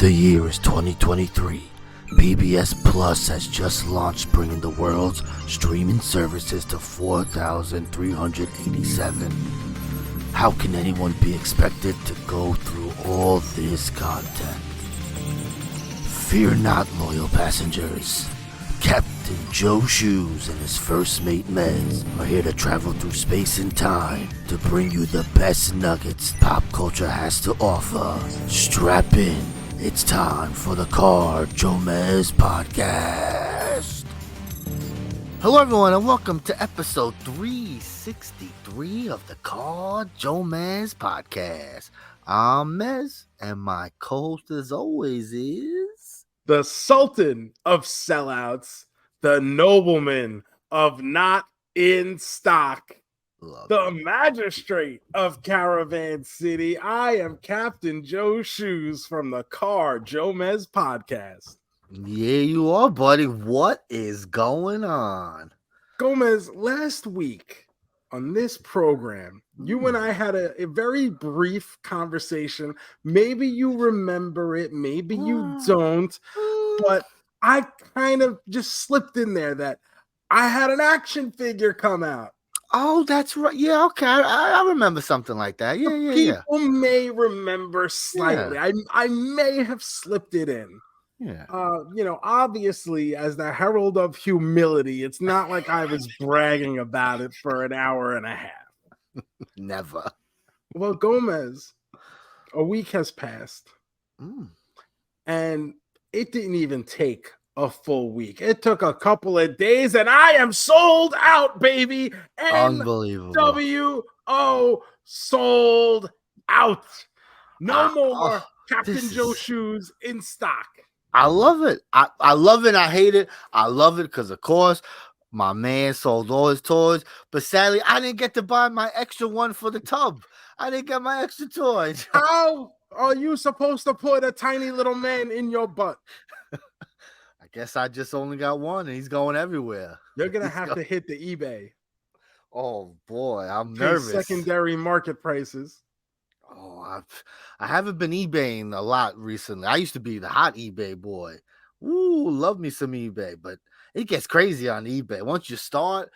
The year is 2023. PBS Plus has just launched, bringing the world's streaming services to 4,387. How can anyone be expected to go through all this content? Fear not, loyal passengers. Captain Joe Shoes and his first mate Mez are here to travel through space and time to bring you the best nuggets pop culture has to offer. Strap in. It's time for the JoeMeZ podcast. Hello everyone and welcome to episode 363 of the JoeMeZ podcast. I'm Mez and my co-host as always is... the Sultan of sellouts, the nobleman of not in stock, the magistrate of Caravan City. I am Captain Joe Shoes from the JoeMeZ podcast. Yeah, you are, buddy. What is going on? Gomez, last week on this program, you and I had a very brief conversation. Maybe you remember it, maybe you don't, but I kind of just slipped in there that I had an action figure come out. Oh, that's right. Yeah, okay. I remember something like that. Yeah. People may remember slightly. Yeah. I may have slipped it in. Yeah. Obviously, as the herald of humility, it's not like I was bragging about it for an hour and a half. Never. Well, Gomez, a week has passed. And it didn't even take a full week. It took a couple of days, and I am sold out, baby. Unbelievable. NWO sold out. No more Captain Joe Shoes in stock. I love it. I love it. I hate it. I love it because, of course, my man sold all his toys, but sadly, I didn't get to buy my extra one for the tub. I didn't get my extra toys. How are you supposed to put a tiny little man in your butt? I guess I just only got one, and he's going everywhere. You're going to have to hit the eBay. Oh, boy, I'm nervous. Secondary market prices. Oh, I haven't been eBaying a lot recently. I used to be the hot eBay boy. Ooh, love me some eBay, but it gets crazy on eBay. Once you start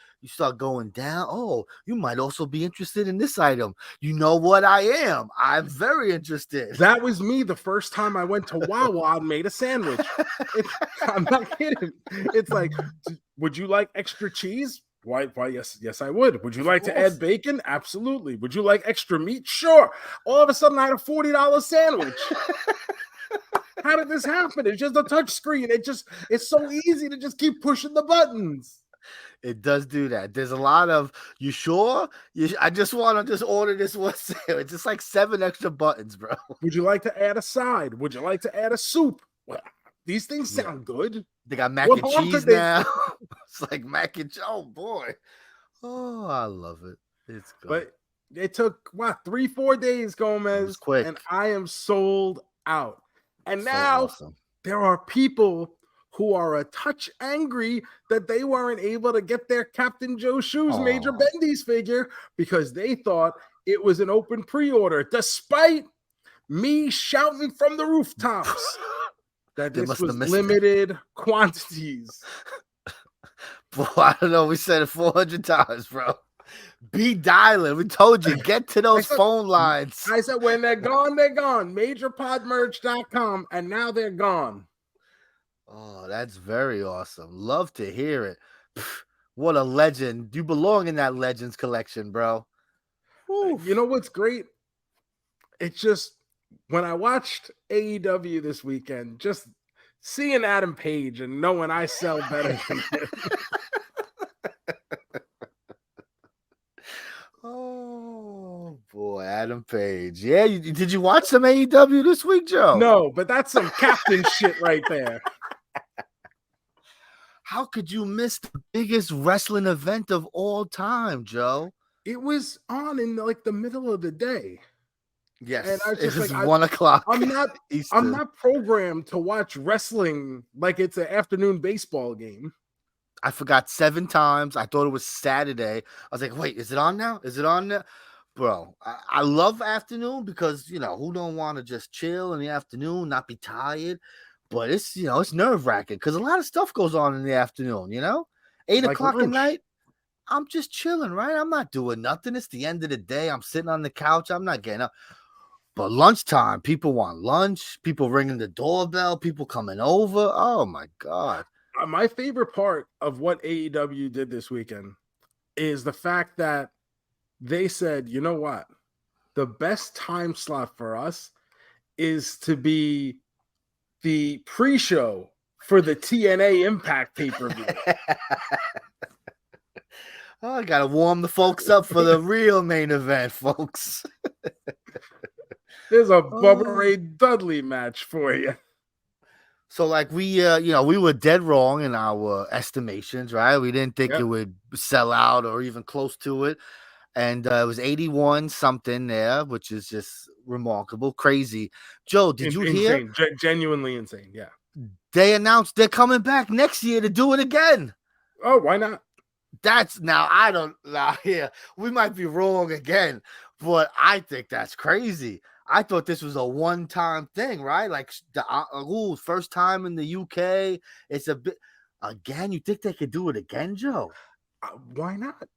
going down. Oh, you might also be interested in this item. You know what I am? I'm very interested. That was me the first time I went to Wawa and made a sandwich. I'm not kidding. It's like, would you like extra cheese? Why, yes, I would. Would you like to add bacon? Absolutely. Would you like extra meat? Sure. All of a sudden, I had a $40 sandwich. How did this happen? It's just a touch screen. It's so easy to just keep pushing the buttons. It does do that. There's a lot of, you sure? I just want to just order this one sandwich. It's like 7 extra buttons, bro. Would you like to add a side? Would you like to add a soup? Well, these things sound good. They got mac and cheese now. It's like mac and cheese. Oh, boy. Oh, I love it. It's good. But it took, 3-4 days, Gomez. It was quick. And I am sold out. And now there are people who are a touch angry that they weren't able to get their Captain Joe Shoes Major Bendies figure because they thought it was an open pre-order, despite me shouting from the rooftops that this was limited quantities. Boy, I don't know. We said it 400 times, bro. Be dialing. We told you, get to those phone lines. I said, when they're gone, they're gone. MajorPodMerch.com, and now they're gone. Oh, that's very awesome. Love to hear it. What a legend. You belong in that Legends collection, bro. You know what's great? It's just, when I watched AEW this weekend, just seeing Adam Page and knowing I sell better than him. Oh, boy, Adam Page. Yeah, did you watch some AEW this week, Joe? No, but that's some captain shit right there. How could you miss the biggest wrestling event of all time, Joe? It was on in like the middle of the day. Yes, and I was just it was 1 o'clock. I'm not programmed to watch wrestling like it's an afternoon baseball game. I forgot 7 times. I thought it was Saturday. I was like, wait, is it on now? Is it on now? bro, I love afternoon because, you know, who don't want to just chill in the afternoon, not be tired? But it's, you know, it's nerve-wracking because a lot of stuff goes on in the afternoon, you know? 8 Like o'clock at lunch. night, I'm just chilling, right? I'm not doing nothing. It's the end of the day. I'm sitting on the couch. I'm not getting up. But lunchtime, people want lunch. People ringing the doorbell. People coming over. Oh, my God. My favorite part of what AEW did this weekend is the fact that they said, you know what? The best time slot for us is to be the pre-show for the TNA Impact pay-per-view. Oh, I got to warm the folks up for the real main event, folks. There's a Bubba Ray Dudley match for you. So, like, we, you know, we were dead wrong in our estimations, right? We didn't think it would sell out or even close to it. And it was 81 something there, which is just remarkable, crazy. Joe, did you hear? Insane, genuinely insane. Yeah. They announced they're coming back next year to do it again. Oh, why not? That's now, I don't know. Here, we might be wrong again, but I think that's crazy. I thought this was a one-time thing, right? Like the first time in the UK. It's a bit again. You think they could do it again, Joe? Why not?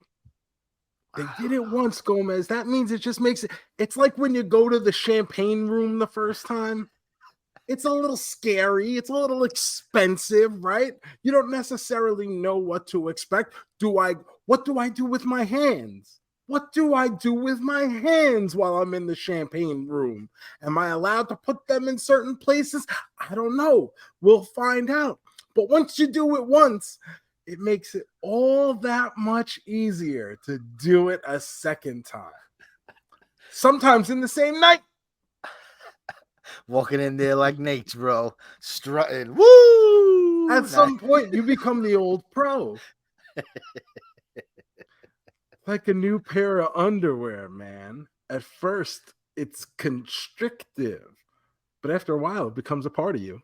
They did it once, Gomez. That means it just makes it. It's like when you go to the champagne room the first time. It's a little scary. It's a little expensive, right? You don't necessarily know what to expect. What do I do with my hands? What do I do with my hands while I'm in the champagne room? Am I allowed to put them in certain places? I don't know. We'll find out. But once you do it once, it makes it all that much easier to do it a second time. Sometimes in the same night. Walking in there like Nate, bro. Strutting. Woo! At some point, you become the old pro. Like a new pair of underwear, man. At first, it's constrictive. But after a while, it becomes a part of you.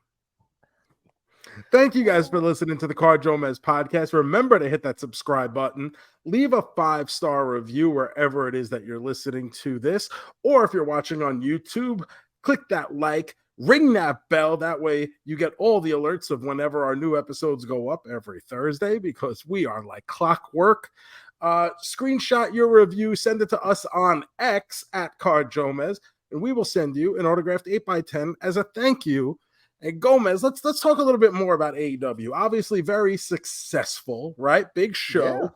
Thank you guys for listening to the JoeMeZ podcast. Remember to hit that subscribe button. Leave a 5-star review wherever it is that you're listening to this. Or if you're watching on YouTube, click that like, ring that bell. That way you get all the alerts of whenever our new episodes go up every Thursday, because we are like clockwork. Screenshot your review, send it to us on X at JoeMeZ, and we will send you an autographed 8x10 as a thank you. And Gomez, let's talk a little bit more about AEW. Obviously, very successful, right? Big show. Yeah,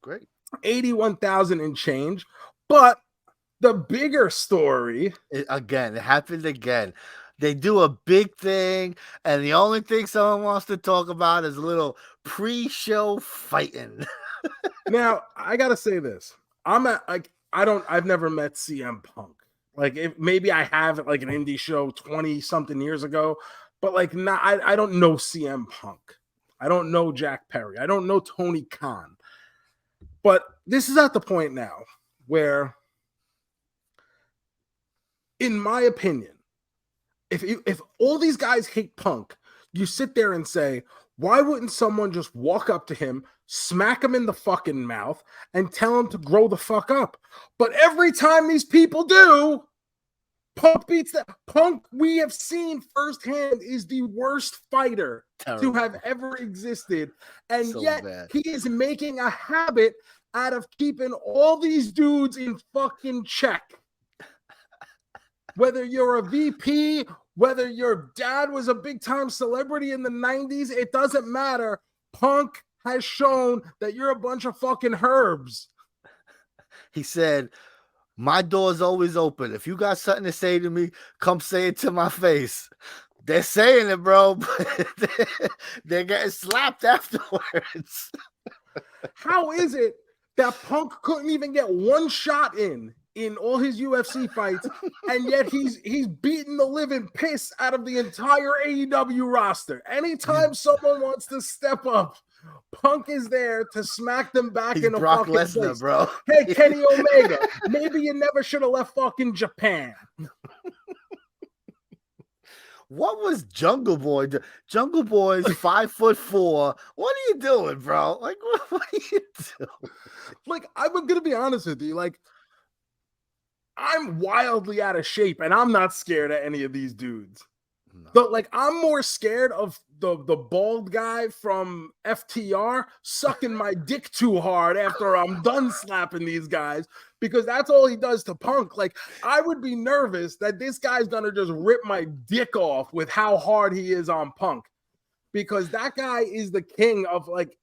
great. 81,000 and change. But the bigger story. It happened again. They do a big thing, and the only thing someone wants to talk about is a little pre-show fighting. Now, I gotta say this. I've never met CM Punk. Like, maybe I have at like an indie show 20-something years ago, but like, I don't know CM Punk. I don't know Jack Perry. I don't know Tony Khan. But this is at the point now where, in my opinion, if all these guys hate Punk, you sit there and say, why wouldn't someone just walk up to him, smack him in the fucking mouth, and tell him to grow the fuck up? But every time these people do, Punk beats that. Punk, we have seen firsthand, is the worst fighter to have ever existed. And so yet he is making a habit out of keeping all these dudes in fucking check. Whether you're a VP, whether your dad was a big-time celebrity in the 90s, it doesn't matter. Punk has shown that you're a bunch of fucking herbs. He said, my door's always open. If you got something to say to me, come say it to my face. They're saying it, bro, but they're getting slapped afterwards. How is it that Punk couldn't even get one shot in all his UFC fights, and yet he's beating the living piss out of the entire AEW roster? Anytime someone wants to step up, Punk is there to smack them back in a Brock fucking Lesnar, place. bro. Hey, Kenny Omega, maybe you never should have left fucking Japan. What was Jungle Boy? Jungle Boy's 5'4". What are you doing, bro? Like, what are you doing? Like, I'm gonna be honest with you. Like, I'm wildly out of shape, and I'm not scared of any of these dudes. No. But like, I'm more scared of the bald guy from FTR sucking my dick too hard after I'm done slapping these guys, because that's all he does to Punk. Like, I would be nervous that this guy's gonna just rip my dick off with how hard he is on Punk, because that guy is the king of, like,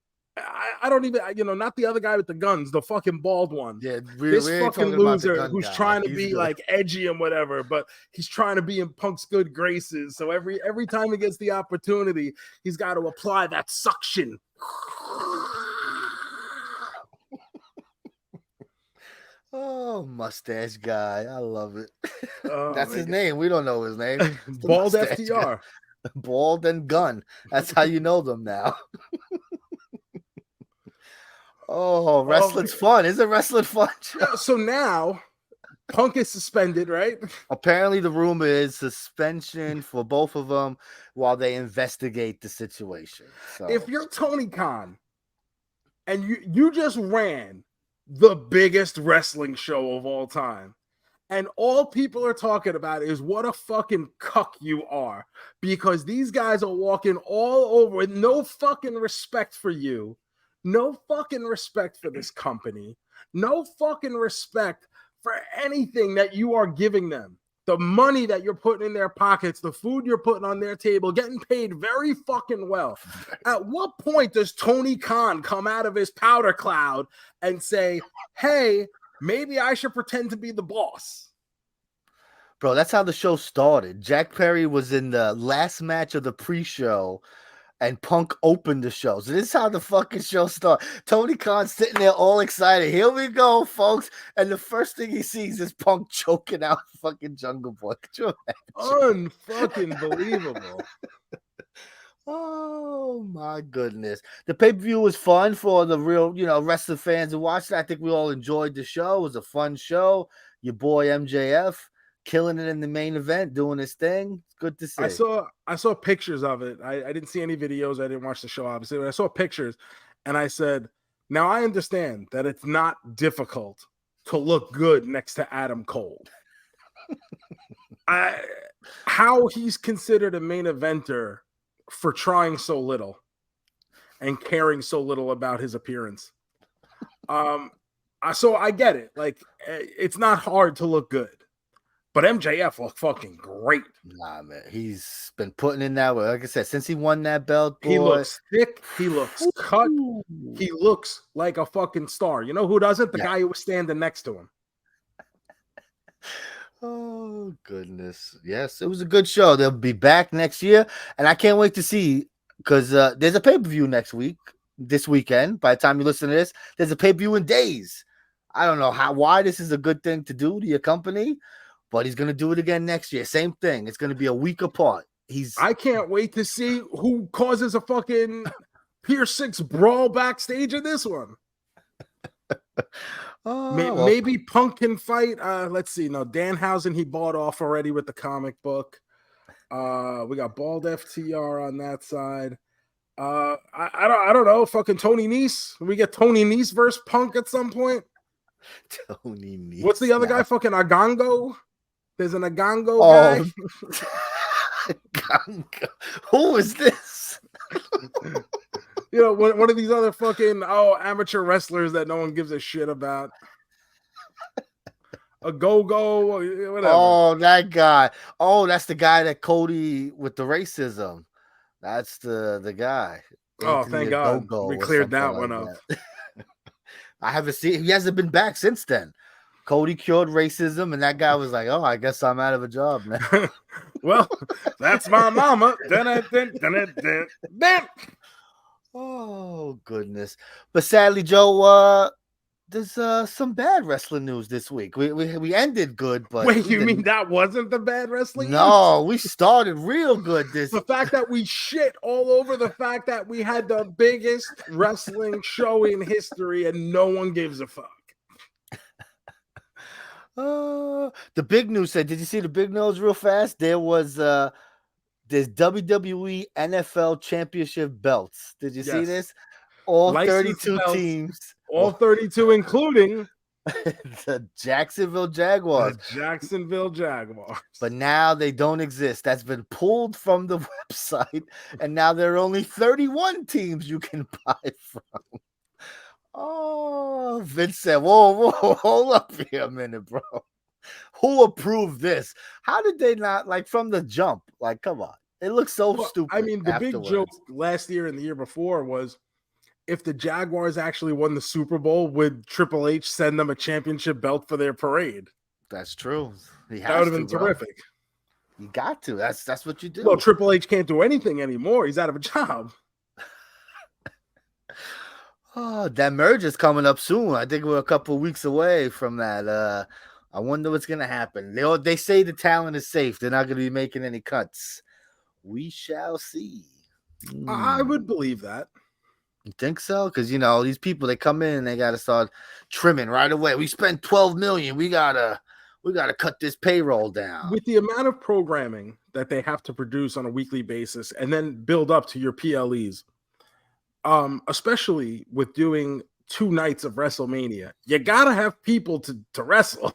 I don't even, not the other guy with the guns, the fucking bald one. Yeah, this we fucking loser who's trying to be good. like edgy and whatever, but he's trying to be in Punk's good graces. So every time he gets the opportunity, he's got to apply that suction. Oh, mustache guy. I love it. Oh, that's his name. We don't know his name. Bald FTR. Bald and gun. That's how you know them now. Oh, wrestling's fun. Isn't wrestling fun? So now Punk is suspended, right? Apparently the rumor is suspension for both of them while they investigate the situation. So if you're Tony Khan and you just ran the biggest wrestling show of all time, and all people are talking about is what a fucking cuck you are, because these guys are walking all over with no fucking respect for you, no fucking respect for this company, no fucking respect for anything that you are giving them, the money that you're putting in their pockets, the food you're putting on their table, getting paid very fucking well. At what point does Tony Khan come out of his powder cloud and say, hey, maybe I should pretend to be the boss? Bro, that's how the show started. Jack Perry was in the last match of the pre-show, and Punk opened the show. So this is how the fucking show started. Tony Khan sitting there all excited. Here we go, folks. And the first thing he sees is Punk choking out fucking Jungle Boy. Could you imagine? Unfucking believable. Oh my goodness. The pay-per-view was fun for the real, wrestling fans who watched it. I think we all enjoyed the show. It was a fun show. Your boy MJF killing it in the main event, doing his thing. It's good to see. I saw pictures of it. I didn't see any videos. I didn't watch the show, obviously, but I saw pictures, and I said, now I understand that it's not difficult to look good next to Adam Cole. How he's considered a main eventer for trying so little and caring so little about his appearance. So I get it. Like, it's not hard to look good. But MJF looked fucking great. Nah, man. He's been putting in that work. Like I said, since he won that belt, boy. He looks thick. He looks cut. He looks like a fucking star. You know who doesn't? The guy who was standing next to him. Oh, goodness. Yes, it was a good show. They'll be back next year. And I can't wait to see, because there's a pay-per-view this weekend. By the time you listen to this, there's a pay-per-view in days. I don't know why this is a good thing to do to your company, but he's going to do it again next year. Same thing. It's going to be a week apart. I can't wait to see who causes a fucking Pier 6 brawl backstage in this one. Maybe Punk can fight. Let's see. No, Danhausen, he bought off already with the comic book. We got Bald FTR on that side. I don't know. Fucking Tony Nese. We get Tony Nese versus Punk at some point. Tony Nese. What's the other guy? Fucking Agongo. There's an Agongo guy. Agongo. Who is this? One of these other fucking amateur wrestlers that no one gives a shit about. A go-go, whatever. Oh, that guy. Oh, that's the guy that Cody with the racism. That's the guy. Oh, thank God. We cleared that one up. I haven't seen. He hasn't been back since then. Cody cured racism, and that guy was like, "Oh, I guess I'm out of a job now." Well, that's my mama. Oh goodness! But sadly, Joe, there's some bad wrestling news this week. We ended good, but wait, you mean that wasn't the bad wrestling? No, we started real good. The fact that we shit all over the fact that we had the biggest wrestling show in history and no one gives a fuck. The big news said, did you see the big news real fast? There was there's WWE NFL championship belts. Did you see this? All Licensed 32 belts, teams. All 32, including The Jacksonville The Jaguars. Jacksonville Jaguars. But now they don't exist. That's been pulled from the website, and now there are only 31 teams you can buy from. Oh, Vince said, whoa, hold up here a minute, bro. Who approved this? How did they not, like, from the jump? Like, come on. It looks so stupid. I mean, the afterwards. big joke last year and the year before was if the Jaguars actually won the Super Bowl, would Triple H send them a championship belt for their parade? That's true. That would have been terrific. You got to. That's what you do. Well, Triple H can't do anything anymore. He's out of a job. Oh, that merge is coming up soon. I think we're a couple of weeks away from that. I wonder what's going to happen. They say the talent is safe. They're not going to be making any cuts. We shall see. I would believe that. You think so? Because, these people, they come in and they got to start trimming right away. We spent $12 million. We gotta cut this payroll down. With the amount of programming that they have to produce on a weekly basis and then build up to your PLEs, especially with doing 2 nights of WrestleMania, you got to have people to wrestle.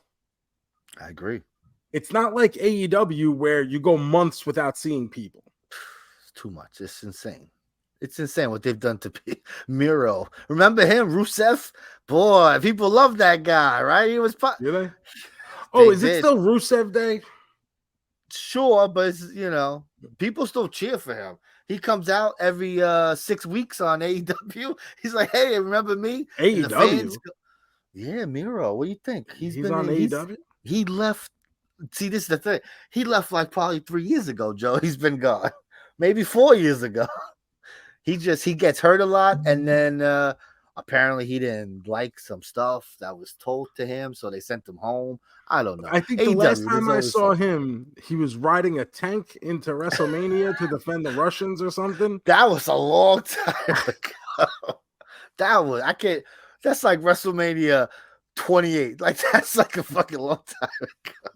I agree. It's not like AEW where you go months without seeing people. It's too much. It's insane. It's insane what they've done to Miro. Remember him, Rusev? Boy, people love that guy, right? He was. Do they? Oh, is it still Rusev Day? Sure, but it's, people still cheer for him. He comes out every 6 weeks on AEW. He's like, hey, remember me? AEW? Yeah, Miro. What do you think? He's on AEW? He left. See, this is the thing. He left like probably 3 years ago, Joe. He's been gone. Maybe 4 years ago. He gets hurt a lot, and then apparently he didn't like some stuff that was told to him, so they sent him home. I don't know. I think the last time I saw him, he was riding a tank into WrestleMania to defend the Russians or something. That was a long time ago. That's like WrestleMania 28. Like, that's like a fucking long time ago.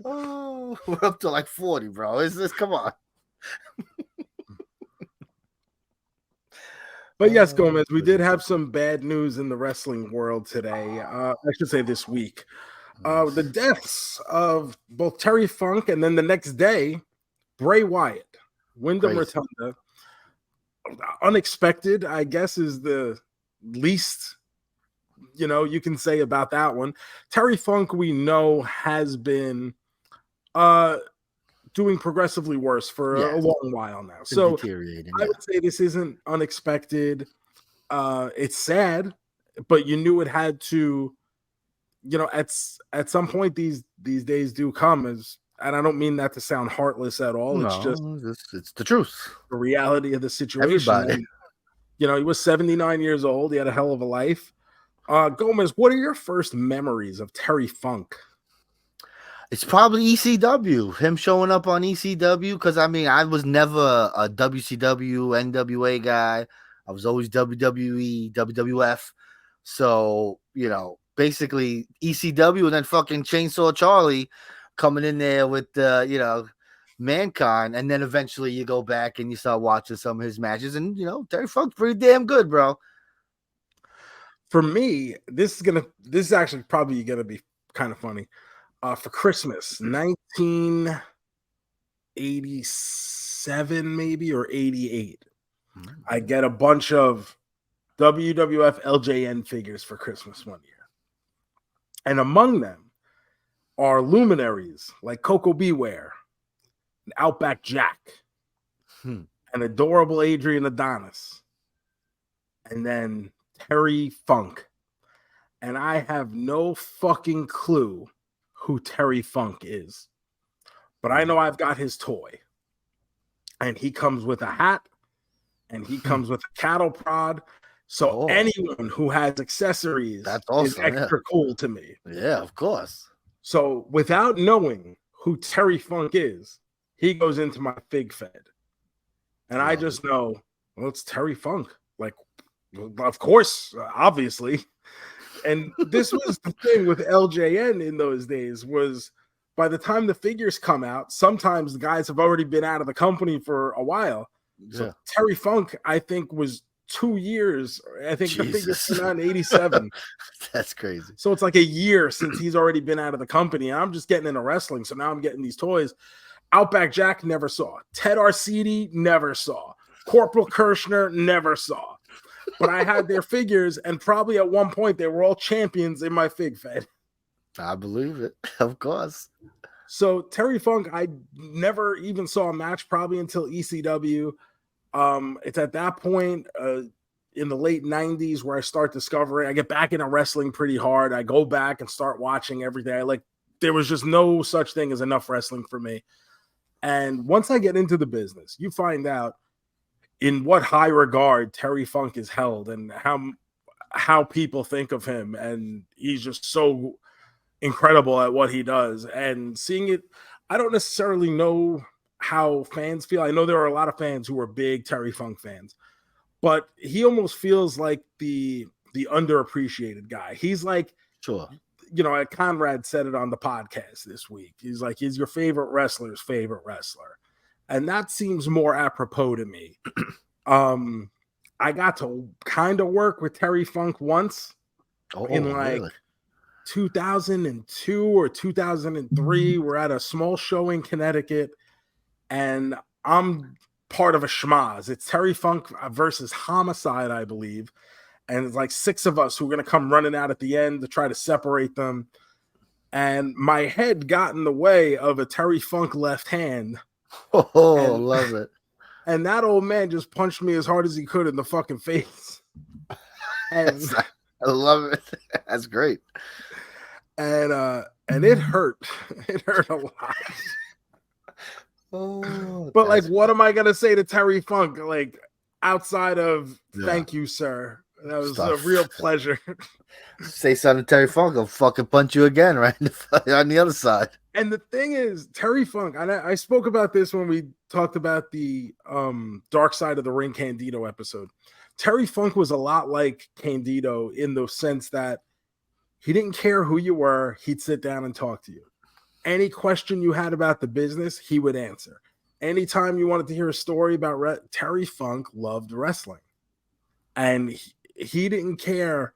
Oh, we're up to like 40, bro. Come on. But yes, Gomez, we did have some bad news in the wrestling world today. I should say this week. The deaths of both Terry Funk and then the next day, Bray Wyatt, Wyndham Rotunda. Unexpected, I guess, is the least you can say about that one. Terry Funk, we know, has been doing progressively worse for a long while now. So I would say this isn't unexpected. It's sad, but you knew it had to, at some point these days do come, and I don't mean that to sound heartless at all. No, it's the truth. The reality of the situation. Everybody. And, he was 79 years old. He had a hell of a life. Gomez, what are your first memories of Terry Funk? It's probably ECW, him showing up on ECW, because, I was never a WCW, NWA guy. I was always WWE, WWF. So, basically ECW, and then fucking Chainsaw Charlie coming in there with, Mankind. And then eventually you go back and you start watching some of his matches. And, Terry Funk's pretty damn good, bro. For me, this is actually probably going to be kind of funny. For Christmas, 1987 maybe, or 88. I get a bunch of WWF LJN figures for Christmas one year. And among them are luminaries like Coco Beware, and Outback Jack, and adorable Adrian Adonis, and then Terry Funk. And I have no fucking clue who Terry Funk is, but I know I've got his toy, and he comes with a hat, and he comes with a cattle prod. So anyone who has accessories is extra cool to me. Yeah, of course. So without knowing who Terry Funk is, he goes into my fig fed, and I just know, well, it's Terry Funk. Like, of course, obviously. And this was the thing with LJN in those days, was by the time the figures come out, sometimes the guys have already been out of the company for a while. So Terry Funk, I think, was 2 years. I think the figure Jesus. came out in 87. That's crazy. So it's like a year since he's already been out of the company. And I'm just getting into wrestling. So now I'm getting these toys. Outback Jack never saw. Ted Arcidi never saw. Corporal Kirshner never saw. But I had their figures, and probably at one point they were all champions in my fig fed. I believe it. Of course. So Terry Funk, I never even saw a match probably until ECW. It's at that point in the late 90s where I start discovering. I get back into wrestling pretty hard. I go back and start watching everything. There was just no such thing as enough wrestling for me. And once I get into the business, you find out in what high regard Terry Funk is held and how people think of him. And he's just so incredible at what he does. And seeing it, I don't necessarily know how fans feel. I know there are a lot of fans who are big Terry Funk fans, but he almost feels like the underappreciated guy. He's like, sure. Conrad said it on the podcast this week. He's like, he's your favorite wrestler's favorite wrestler. And that seems more apropos to me. I got to kind of work with Terry Funk once in really? 2002 or 2003. We're at a small show in Connecticut, and I'm part of a schmaz. It's Terry Funk versus Homicide, I believe. And it's like 6 of us who are going to come running out at the end to try to separate them. And my head got in the way of a Terry Funk left hand. Love it. And that old man just punched me as hard as he could in the fucking face. And I love it. That's great. And it hurt. It hurt a lot. But like, what am I gonna say to Terry Funk? Like, outside of thank you, sir. That was a real pleasure. Say something to Terry Funk, I'll fucking punch you again right on the other side. And the thing is, Terry Funk, and I spoke about this when we talked about the Dark Side of the Ring Candido episode. Terry Funk was a lot like Candido in the sense that he didn't care who you were. He'd sit down and talk to you. Any question you had about the business, he would answer. Anytime you wanted to hear a story about Terry Funk loved wrestling. And he didn't care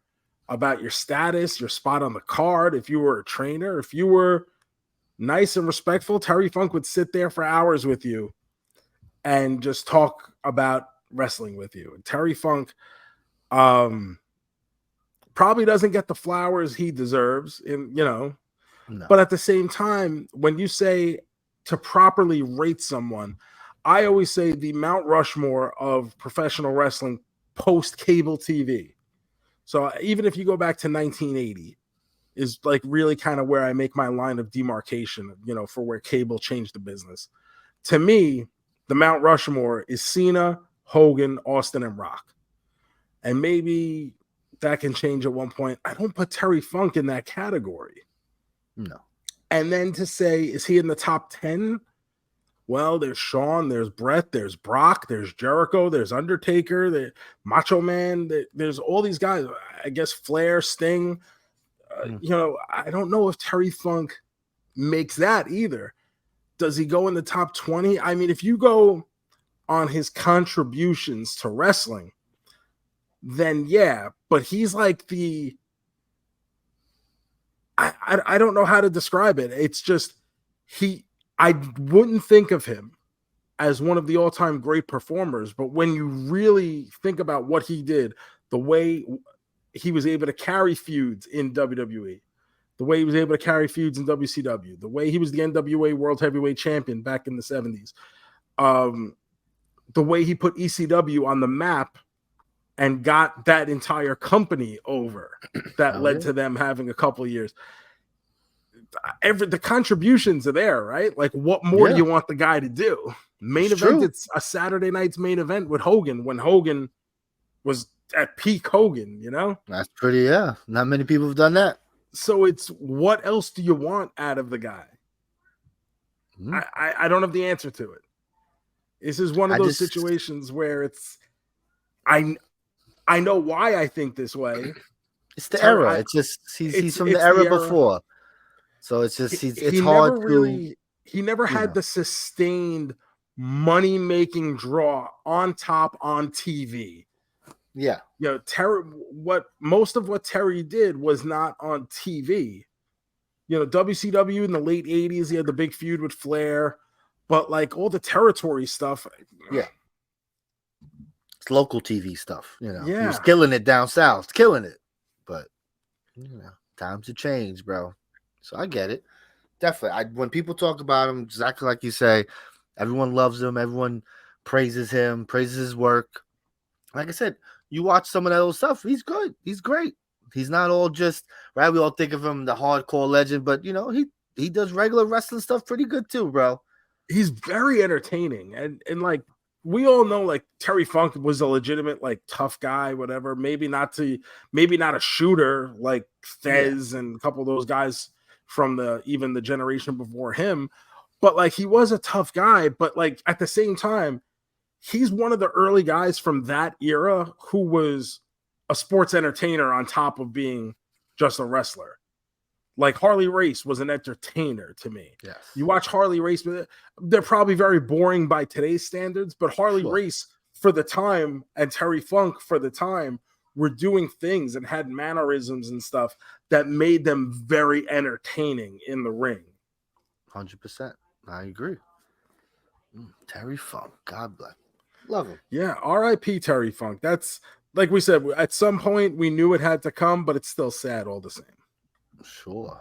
about your status, your spot on the card, if you were a trainer, if you were nice and respectful, Terry Funk would sit there for hours with you and just talk about wrestling with you. And Terry Funk probably doesn't get the flowers he deserves, No. But at the same time, when you say to properly rate someone, I always say the Mount Rushmore of professional wrestling post cable TV. So even if you go back to 1980 is like really kind of where I make my line of demarcation, for where cable changed the business. To me, the Mount Rushmore is Cena, Hogan, Austin, and Rock. And maybe that can change at one point. I don't put Terry Funk in that category. No. And then to say, is he in the top 10? Well, there's Shawn, there's Brett, there's Brock, there's Jericho, there's Undertaker, there's Macho Man, there's all these guys. I guess Flair, Sting. I don't know if Terry Funk makes that either. Does he go in the top 20? I mean, if you go on his contributions to wrestling, then yeah, but he's like I don't know how to describe it. It's just I wouldn't think of him as one of the all-time great performers, but when you really think about what he did, the way he was able to carry feuds in WWE, the way he was able to carry feuds in WCW, the way he was the NWA World Heavyweight Champion back in the 70s, the way he put ECW on the map and got that entire company over that led to them having a couple of years. The contributions are there, right? Like, what more do you want the guy to do? Main event, it's a Saturday night's main event with Hogan when Hogan was at peak Hogan, That's pretty, Not many people have done that. So it's, what else do you want out of the guy? I don't have the answer to it. This is one of those situations where it's, I know why I think this way. It's the era. It's just he's from the era before. So it's just it's hard to. He never had the sustained money-making draw on top on TV Yeah. You know, Terry, most of what Terry did was not on TV. You know, WCW in the late 80s, he had the big feud with Flair, but like all the territory stuff. Yeah. It's local TV stuff, you know. Yeah. He was killing it down south, killing it. But, you know, times have changed, bro. So I get it. Definitely. When people talk about him, exactly like you say, everyone loves him. Everyone praises him, praises his work. Like I said, you watch some of that old stuff. He's good. He's great. He's not all just, right? We all think of him the hardcore legend, but, you know, he does regular wrestling stuff pretty good too, bro. He's very entertaining. And like, we all know, like, Terry Funk was a legitimate, like, tough guy, whatever. Maybe not a shooter like Fez and a couple of those guys from even the generation before him. But, like, he was a tough guy. But, like, at the same time, he's one of the early guys from that era who was a sports entertainer on top of being just a wrestler. Like Harley Race was an entertainer to me. Yes. You watch Harley Race, they're probably very boring by today's standards, but Harley Race for the time and Terry Funk for the time were doing things and had mannerisms and stuff that made them very entertaining in the ring. 100%. I agree. Terry Funk, God bless. Love him. Yeah, R.I.P. Terry Funk. That's, like we said, at some point we knew it had to come, but it's still sad all the same. Sure.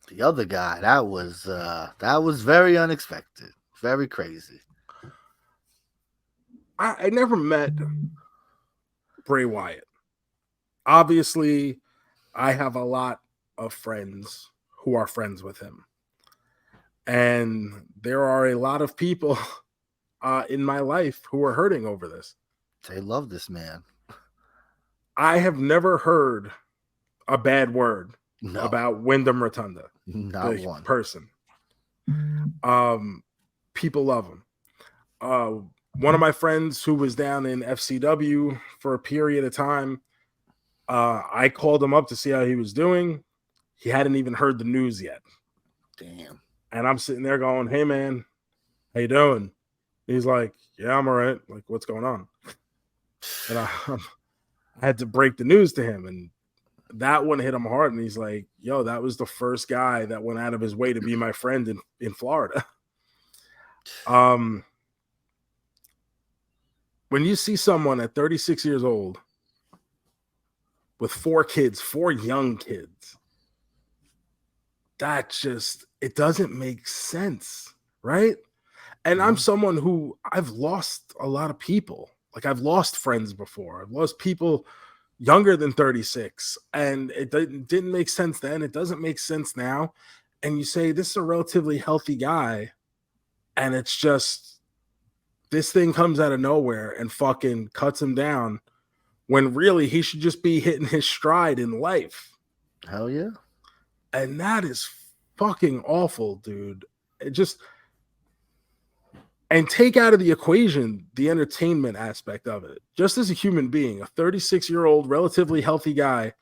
The other guy, that was very unexpected. Very crazy. I never met Bray Wyatt. Obviously, I have a lot of friends who are friends with him. And there are a lot of people in my life who are hurting over this. They love this man. I have never heard a bad word about Wyndham Rotunda. Not one person. People love him. One of my friends who was down in FCW for a period of time, I called him up to see how he was doing. He hadn't even heard the news yet. Damn. And I'm sitting there going, "Hey man, how you doing?" He's like, "Yeah, I'm all right. Like, what's going on?" And I had to break the news to him, and that one hit him hard. And he's like, "Yo, that was the first guy that went out of his way to be my friend in Florida." When you see someone at 36 years old with 4 young kids, it doesn't make sense, right? And I'm someone who I've lost a lot of people. Like, I've lost friends before. I've lost people younger than 36, and it didn't make sense then. It doesn't make sense now. And you say, this is a relatively healthy guy, and it's just, this thing comes out of nowhere and fucking cuts him down when really he should just be hitting his stride in life. Hell yeah. And that is fucking awful, dude. And take out of the equation the entertainment aspect of it. Just as a human being, a 36-year-old, relatively healthy guy,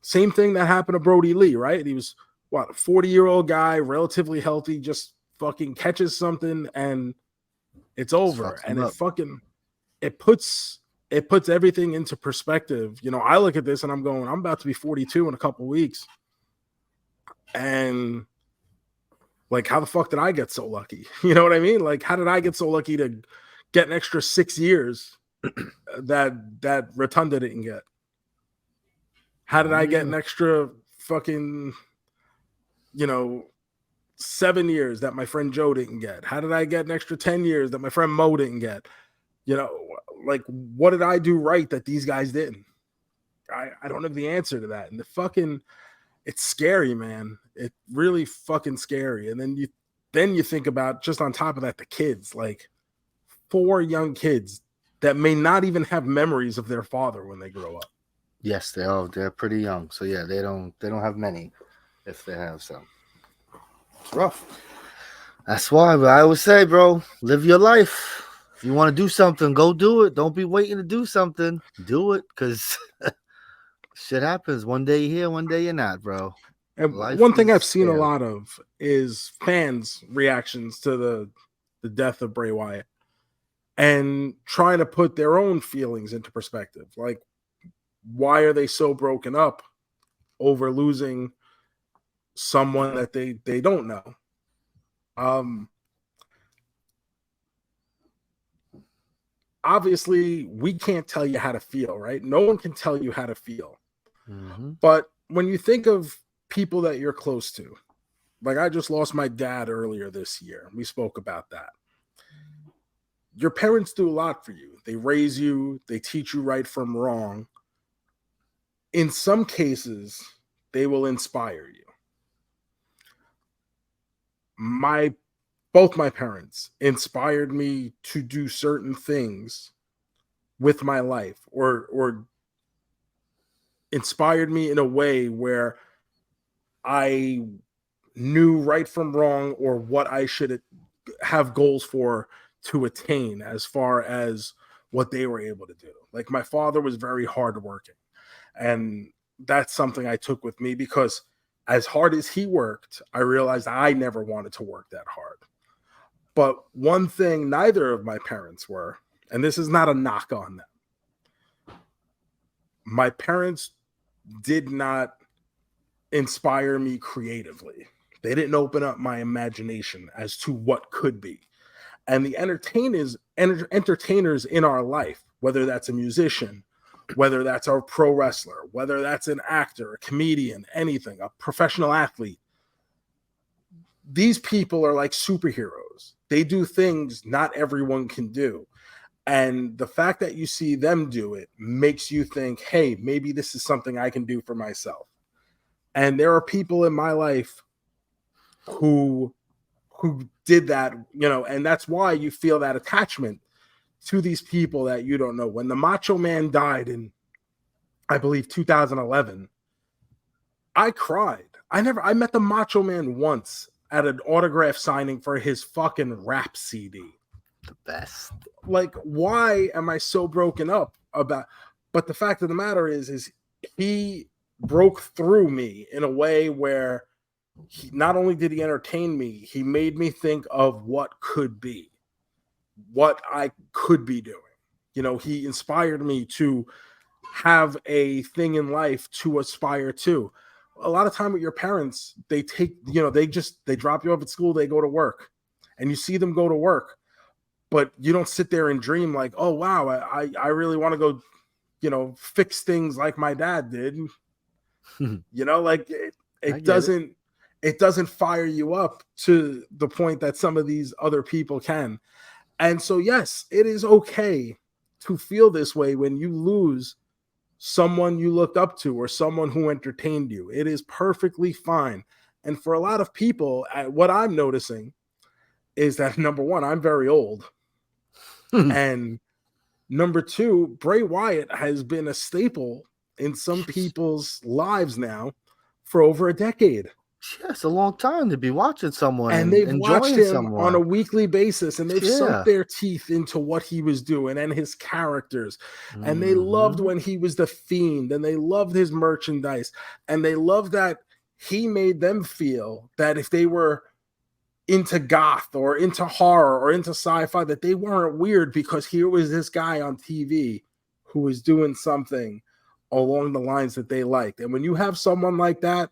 same thing that happened to Brody Lee, right? He was, a 40-year-old guy, relatively healthy, just fucking catches something and it's over. And it puts everything into perspective. You know, I look at this and I'm going, I'm about to be 42 in a couple weeks. And like, how the fuck did I get so lucky? You know what I mean? Like, how did I get so lucky to get an extra 6 years that Rotunda didn't get? How did I get an extra fucking, 7 years that my friend Joe didn't get? How did I get an extra 10 years that my friend Mo didn't get? Like, what did I do right that these guys didn't? I don't have the answer to that. And it's scary, man. It's really fucking scary. And then you think about, just on top of that, the kids, like 4 young kids that may not even have memories of their father when they grow up. Yes, they're pretty young. So yeah, they don't have many, if they have some. It's rough. That's why I always say, bro, live your life. If you want to do something, go do it. Don't be waiting to do something. Do it, because shit happens. One day you're here, one day you're not, bro. And one thing I've seen a lot of is fans' reactions to the death of Bray Wyatt. and trying to put their own feelings into perspective. Like, why are they so broken up over losing someone that they don't know? Obviously, we can't tell you how to feel, right? No one can tell you how to feel. Mm-hmm. But when you think of people that you're close to, like I just lost my dad earlier this year. We spoke about that. Your parents do a lot for you. They raise you, they teach you right from wrong. In some cases, they will inspire you. Both my parents inspired me to do certain things with my life, or inspired me in a way where I knew right from wrong, or what I should have goals for to attain as far as what they were able to do. Like, my father was very hardworking, and that's something I took with me, because as hard as he worked, I realized I never wanted to work that hard. But one thing neither of my parents were, and this is not a knock on them, my parents did not inspire me creatively. They didn't open up my imagination as to what could be. And the entertainers in our life, whether that's a musician, whether that's a pro wrestler, whether that's an actor, a comedian, anything, a professional athlete, these people are like superheroes. They do things not everyone can do. And the fact that you see them do it makes you think, hey, maybe this is something I can do for myself. And there are people in my life who did that, and that's why you feel that attachment to these people that you don't know. When the Macho Man died in, I believe, 2011, I cried. I met the Macho Man once at an autograph signing for his fucking rap CD. The best. Like, why am I so broken up about? But the fact of the matter is he broke through me in a way where not only did he entertain me, he made me think of what could be, what I could be doing. He inspired me to have a thing in life to aspire to. A lot of time with your parents, they take, they drop you off at school, they go to work, and you see them go to work, but you don't sit there and dream like, oh, wow, I really want to go, fix things like my dad did. Like it doesn't fire you up to the point that some of these other people can. And so, yes, it is okay to feel this way when you lose someone you looked up to or someone who entertained you. It is perfectly fine. And for a lot of people, what I'm noticing is that, number one, I'm very old. And number two, Bray Wyatt has been a staple in some people's lives now for over a decade. Yeah, it's a long time to be watching someone and they've watched him someone on a weekly basis, and they've sunk their teeth into what he was doing and his characters. And they loved when he was the Fiend, and they loved his merchandise, and they loved that he made them feel that if they were into goth or into horror or into sci-fi, that they weren't weird, because here was this guy on TV who was doing something along the lines that they liked. And when you have someone like that,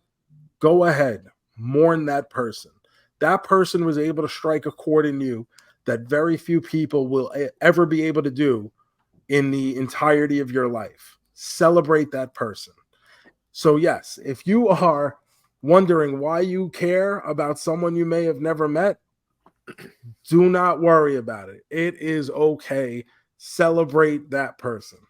go ahead, mourn that person. That person was able to strike a chord in you that very few people will ever be able to do in the entirety of your life. Celebrate that person. So yes, if you are wondering why you care about someone you may have never met, do not worry about it. It is okay. Celebrate that person.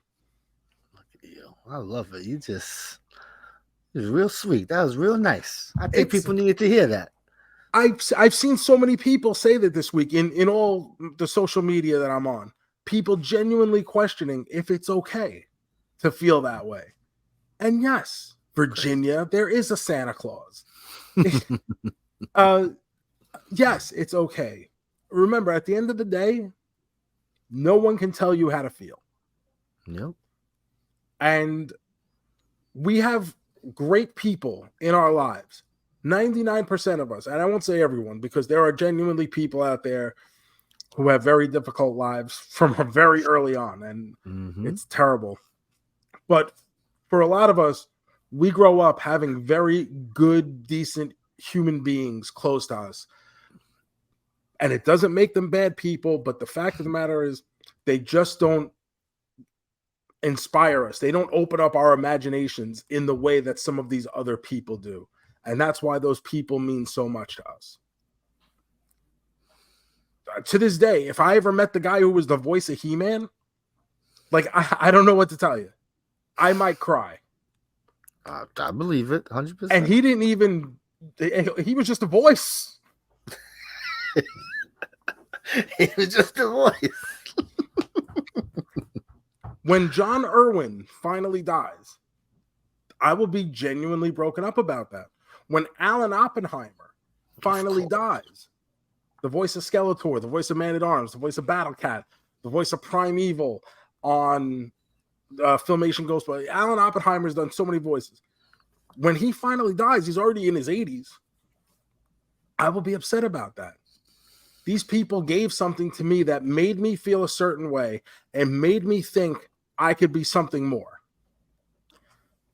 Look at you. I love it. It was real sweet. That was real nice. I think people needed to hear that. I've seen so many people say that this week in all the social media that I'm on. People genuinely questioning if it's okay to feel that way. And yes, Virginia, there is a Santa Claus. Yes, it's okay. Remember, at the end of the day, no one can tell you how to feel. Nope. And we have great people in our lives. 99% of us, and I won't say everyone, because there are genuinely people out there who have very difficult lives from very early on, and it's terrible. But for a lot of us, we grow up having very good, decent human beings close to us. And it doesn't make them bad people, but the fact of the matter is they just don't inspire us. They don't open up our imaginations in the way that some of these other people do. And that's why those people mean so much to us. To this day, if I ever met the guy who was the voice of He-Man, like, I don't know what to tell you. I might cry. I believe it, 100%. And he didn't even, he was just a voice. He was just a voice. When John Irwin finally dies, I will be genuinely broken up about that. When Alan Oppenheimer finally dies, the voice of Skeletor, the voice of Man-at-Arms, the voice of Battle Cat, the voice of Primeval on Filmation Ghost, but Alan Oppenheimer's done so many voices. When he finally dies, he's already in his 80s. I will be upset about that. These people gave something to me that made me feel a certain way and made me think I could be something more.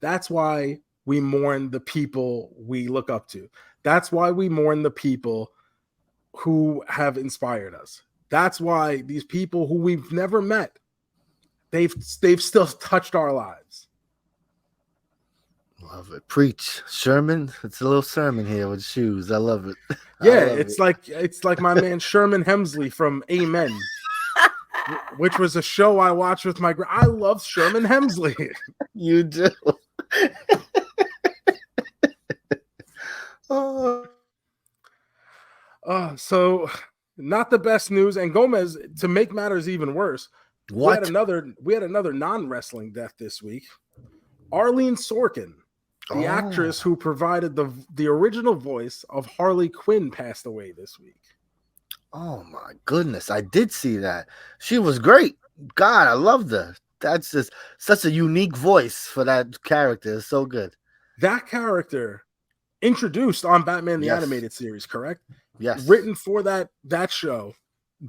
That's why we mourn the people we look up to. That's why we mourn the people who have inspired us. That's why these people who we've never met, they've still touched our lives. Love it. Preach. Sherman. It's a little sermon here with shoes. I love it. Yeah, it's like my man Sherman Hemsley from Amen, which was a show I watched with my I love Sherman Hemsley. You do. Oh. So not the best news. And JoeMeZ, to make matters even worse, we had another non-wrestling death this week. Arleen Sorkin, the actress who provided the original voice of Harley Quinn, passed away this week. Oh my goodness, I did see that. She was great. God, I loved her. That's just such a unique voice for that character. It's so good. That character introduced on Batman the Animated Series, correct? Yes. Written for that show,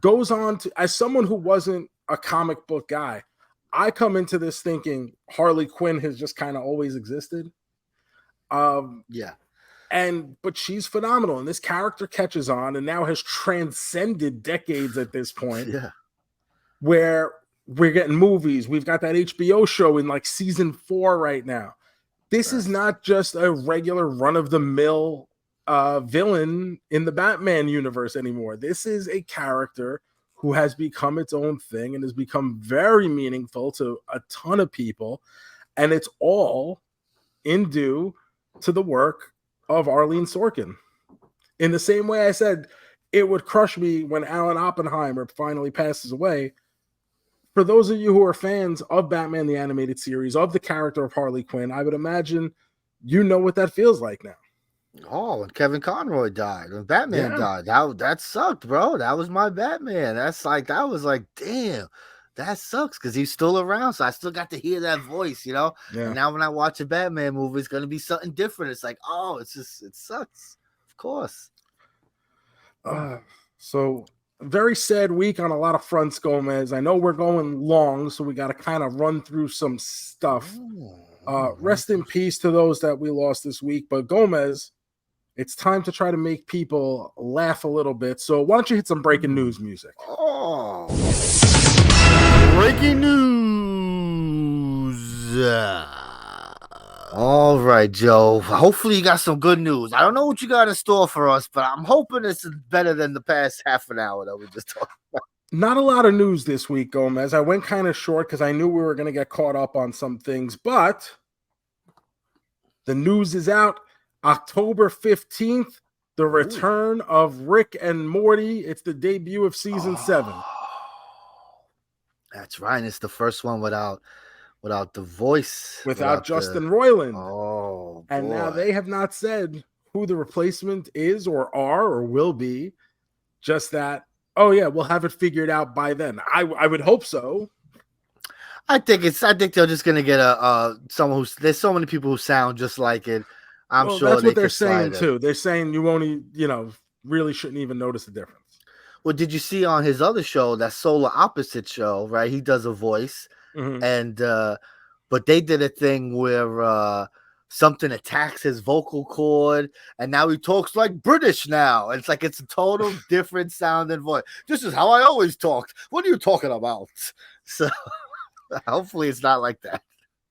goes on to, as someone who wasn't a comic book guy, I come into this thinking Harley Quinn has just kind of always existed. But she's phenomenal, and this character catches on and now has transcended decades at this point. Yeah. Where we're getting movies. We've got that HBO show in like season 4 right now. This is not just a regular run-of-the-mill villain in the Batman universe anymore. This is a character who has become its own thing and has become very meaningful to a ton of people. And it's all in due to the work of Arleen Sorkin. In the same way I said it would crush me when Alan Oppenheimer finally passes away. For those of you who are fans of Batman the Animated Series, of the character of Harley Quinn, I would imagine you know what that feels like now. Oh, and Kevin Conroy died. When Batman died, that sucked, bro. That was my Batman. That was like, damn, that sucks because he's still around. So I still got to hear that voice, you know? Yeah. And now when I watch a Batman movie, it's going to be something different. It's like, oh, it sucks. Of course. So very sad week on a lot of fronts, JoeMeZ. I know we're going long, so we got to kind of run through some stuff. Rest in peace to those that we lost this week. But JoeMeZ, it's time to try to make people laugh a little bit. So why don't you hit some breaking news music? Oh, breaking news. All right, Joe. Hopefully you got some good news. I don't know what you got in store for us, but I'm hoping it's better than the past half an hour that we just talked about. Not a lot of news this week, JoeMeZ. I went kind of short because I knew we were going to get caught up on some things, but the news is out. October 15th, the return of Rick and Morty. It's the debut of season 7. That's right. It's the first one without the voice. Without Justin Roiland. Oh, and boy. now they have not said who the replacement is or are or will be. Just that, oh yeah, we'll have it figured out by then. I would hope so. I think they're just gonna get someone there's so many people who sound just like it. Sure that's what they're saying too. They're saying you only, really shouldn't even notice the difference. Well, did you see on his other show, that Solar Opposite show, right? He does a voice, and but they did a thing where something attacks his vocal cord, and now he talks like British now. It's like it's a total different sound and voice. This is how I always talked. What are you talking about? So hopefully it's not like that.